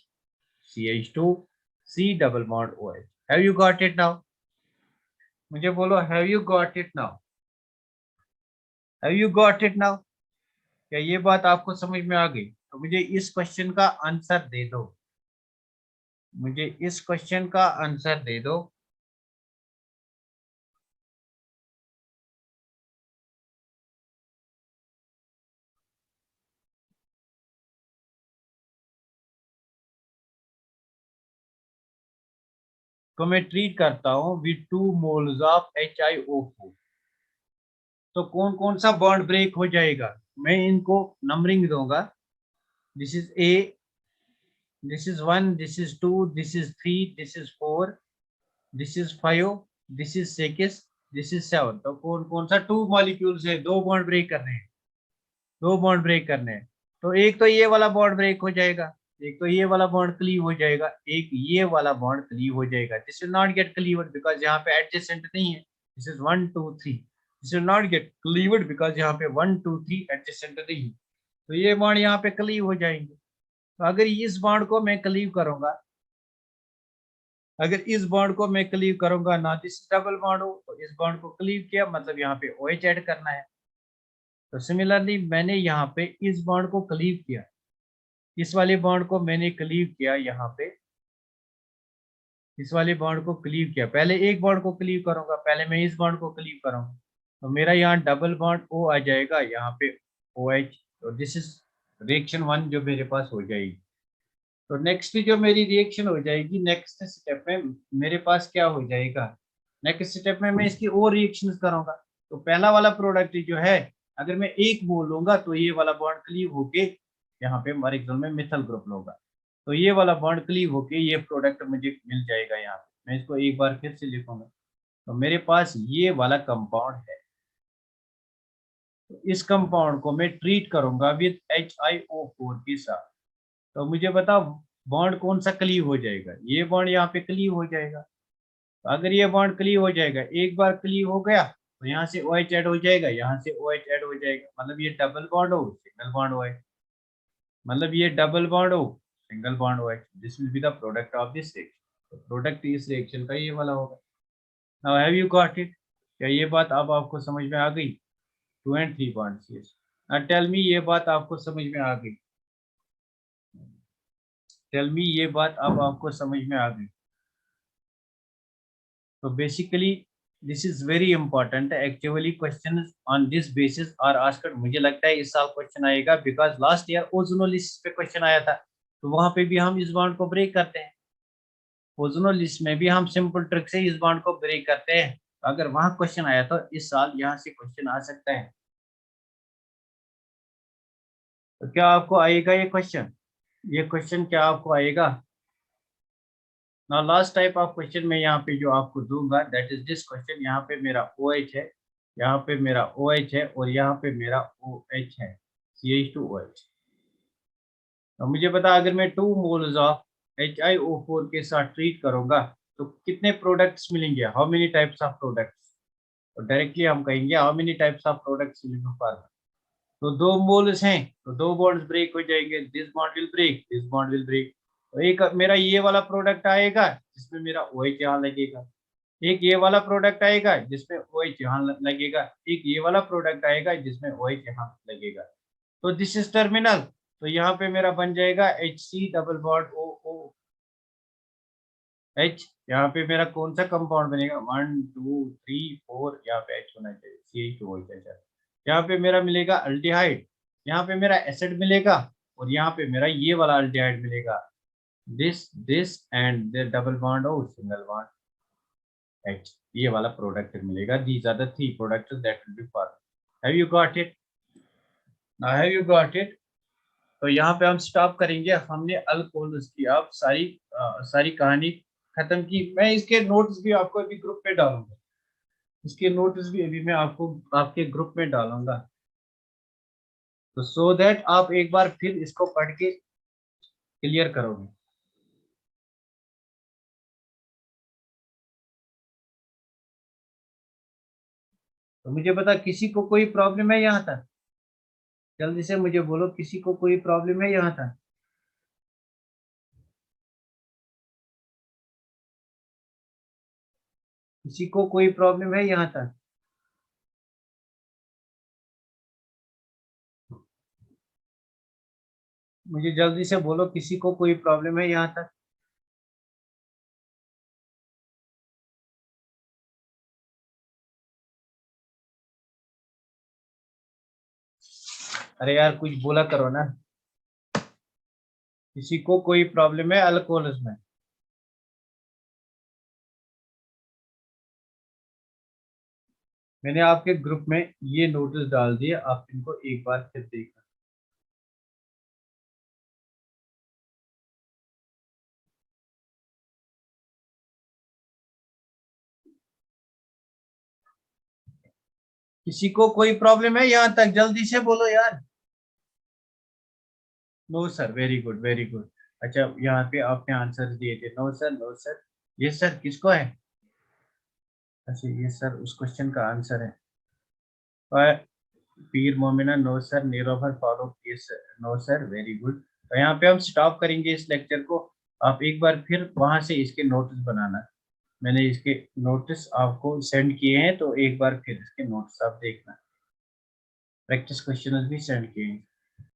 CH2 C double bond OH। Have you got it now? मुझे बोलो, have you got it now? Have you got it now? क्या ये बात आपको समझ में आ गई? तो मुझे इस क्वेश्चन का आंसर दे दो, मुझे इस क्वेश्चन का आंसर दे दो। तो मैं ट्रीट करता हूं विद 2 मोल्स ऑफ HiO4। तो कौन कौन सा बॉन्ड ब्रेक हो जाएगा, मैं इनको नंबरिंग दूंगा। This is A, this is 1, this is 2, this is 3, this is 4, this is 5, this is 6, this is 7। तो कौन कौन सा 2 मॉलिक्यूल्स है, दो बॉन्ड ब्रेक करने हैं, दो बॉन्ड ब्रेक करने हैं। तो एक तो ये वाला बॉन्ड ब्रेक हो जाएगा, एक तो ये वाला बॉन्ड क्लीव हो जाएगा, एक ये वाला बॉन्ड क्लीव हो जाएगा। This will not gate cleaved because यहाँ पे एडजेसेंट नहीं है। This is 1 2 3, this will not gate cleaved because यहाँ पे 1 2 3 एडजेसेंट नहीं है, तो ये बॉन्ड यहाँ पे क्लीव हो जाएंगे। तो अगर इस बॉन्ड को मैं क्लीव करूंगा, अगर इस बॉन्ड को मैं क्लीव करूंगा ना, दिस डबल बॉन्ड हो, तो इस बॉन्ड को क्लीव किया मतलब यहाँ पे OH ऐड करना है। तो सिमिलरली मैंने यहाँ पे इस बॉन्ड को क्लीव किया, इस वाले बॉन्ड को मैंने क्लीव किया, यहाँ पे इस वाले बॉन्ड को क्लीव किया। पहले एक बॉन्ड को क्लीव करूंगा, पहले मैं इस बॉन्ड को क्लीव करूंगा, तो मेरा यहाँ डबल बॉन्ड O आ जाएगा, यहाँ पे OH। तो दिस इज रिएक्शन 1 जो मेरे पास हो जाएगी। तो नेक्स्ट जो मेरी रिएक्शन हो जाएगी, नेक्स्ट स्टेप में मेरे पास क्या हो जाएगा, नेक्स्ट स्टेप में मैं इसकी और रिएक्शंस करूंगा। तो पहला वाला प्रोडक्ट जो है, अगर मैं एक मोल लूंगा तो ये वाला बॉन्ड क्लीव होके यहाँ पे हमारे एग्जाम में मिथाइल ग्रुप लूंगा, तो ये वाला बॉन्ड क्लीव होके ये प्रोडक्ट मुझे मिल जाएगा। यहाँ पे मैं इसको एक बार फिर से लिखूंगा, तो मेरे पास ये वाला कंपाउंड है। तो इस कंपाउंड को मैं ट्रीट करूंगा विद HiO4 के साथ। तो मुझे बताओ बॉन्ड कौन सा क्लीव हो जाएगा, ये बॉन्ड यहाँ पे क्लीव हो जाएगा। तो अगर ये बॉन्ड क्लीव हो जाएगा, एक बार क्लीव हो गया तो यहाँ से OH ऐड हो जाएगा, यहाँ से OH ऐड हो जाएगा, मतलब ये डबल बॉन्ड हो सिंगल बॉन्ड OH, मतलब ये डबल बॉन्ड हो single bond OH, this will be the product of this reaction. तो प्रोडक्ट इस रिएक्शन का ये वाला होगा। Now have you got it? क्या ये बात अब आपको समझ में आ गई? 2 and 3 bonds, yes. Now tell me ये बात आपको समझ में आ गई? टेल मी ये बात अब आपको समझ में आ गई? तो basically this is very important, actually question on this basis are asked. मुझे लगता है इस साल क्वेश्चन आएगा, बिकॉज लास्ट ईयर ओजोनोलिसिस पे क्वेश्चन आया था, तो वहां पे भी हम इस बॉन्ड को ब्रेक करते हैं। ओजोनोलिसिस में भी हम सिंपल ट्रिक से इस बॉन्ड को ब्रेक करते हैं। अगर वहां क्वेश्चन आया तो इस साल यहाँ से क्वेश्चन आ सकता है। तो क्या आपको आएगा ये क्वेश्चन? ये क्वेश्चन क्या आपको आएगा? Now last type of question मैं यहाँ पे जो आपको दूंगा, दैट इज दिस क्वेश्चन। यहाँ पे मेरा OH है, यहाँ पे मेरा OH है, और यहाँ पे मेरा OH है, CH2OH। तो मुझे बता, अगर मैं 2 मोल्स ऑफ HiO4 के साथ ट्रीट करूंगा तो कितने प्रोडक्ट्स मिलेंगे, how many types of products? तो डायरेक्टली हम कहेंगे how many types of products will be form. तो 2 मोल्स हैं तो 2 बॉन्ड्स ब्रेक हो जाएंगे, this bond will break, this bond will break. तो एक मेरा ये वाला प्रोडक्ट आएगा जिसमें मेरा OH यहाँ लगेगा, एक ये वाला प्रोडक्ट आएगा जिसमें OH यहाँ लगेगा, एक ये वाला प्रोडक्ट आएगा जिसमें OH यहाँ लगेगा। तो दिस इज टर्मिनल। तो यहाँ पे मेरा बन जाएगा HC डबल बॉन्ड OOH। यहाँ पे मेरा कौन सा कंपाउंड बनेगा, 1 2 3 4, यहाँ पे H होना चाहिए, CH2OH। यहाँ पे मेरा मिलेगा अल्डिहाइड, यहाँ पे मेरा एसिड मिलेगा, और यहाँ पे मेरा ये वाला अल्डिहाइड मिलेगा, this end the double bond और सिंगल बॉन्ड H, ये वाला प्रोडक्ट मिलेगा। These are the 3 products that will be form. Have you got it? Now have you got it? तो यहाँ पे हम स्टॉप करेंगे। हमने अल्कोहल्स की अब सारी कहानी खत्म की। मैं इसके नोट्स भी आपको अभी ग्रुप में डालूंगा, इसके नोट्स भी अभी मैं आपको आपके ग्रुप में डालूंगा, तो सो दैट आप एक बार फिर इसको पढ़ के क्लियर करोगे। तो मुझे बता, किसी को कोई प्रॉब्लम है यहाँ तक? जल्दी से मुझे बोलो, किसी को कोई प्रॉब्लम है यहाँ तक? किसी को कोई प्रॉब्लम है यहाँ तक? मुझे जल्दी से बोलो, किसी को कोई प्रॉब्लम है यहाँ तक? अरे यार कुछ बोला करो ना। किसी को कोई प्रॉब्लम है अल्कोहल्स में? मैंने आपके ग्रुप में ये नोटिस डाल दिए, आप इनको एक बार फिर देखना। किसी को कोई प्रॉब्लम है यहाँ तक? जल्दी से बोलो यार। No sir, very good very good. अच्छा, यहाँ पे आपने आंसर दिए थे, नो सर नो सर। ये सर किसको है? अच्छा ये सर उस क्वेश्चन का आंसर है। Peer Momina, no sir. Nilofar Farooq, yes no sir, very good. तो यहाँ पे हम स्टॉप करेंगे इस लेक्चर को। आप एक बार फिर वहां से इसके नोट्स बनाना। मैंने इसके नोट्स आपको सेंड किए हैं, तो एक बार फिर इसके नोट्स आप देखना। प्रैक्टिस क्वेश्चन भी सेंड किए हैं।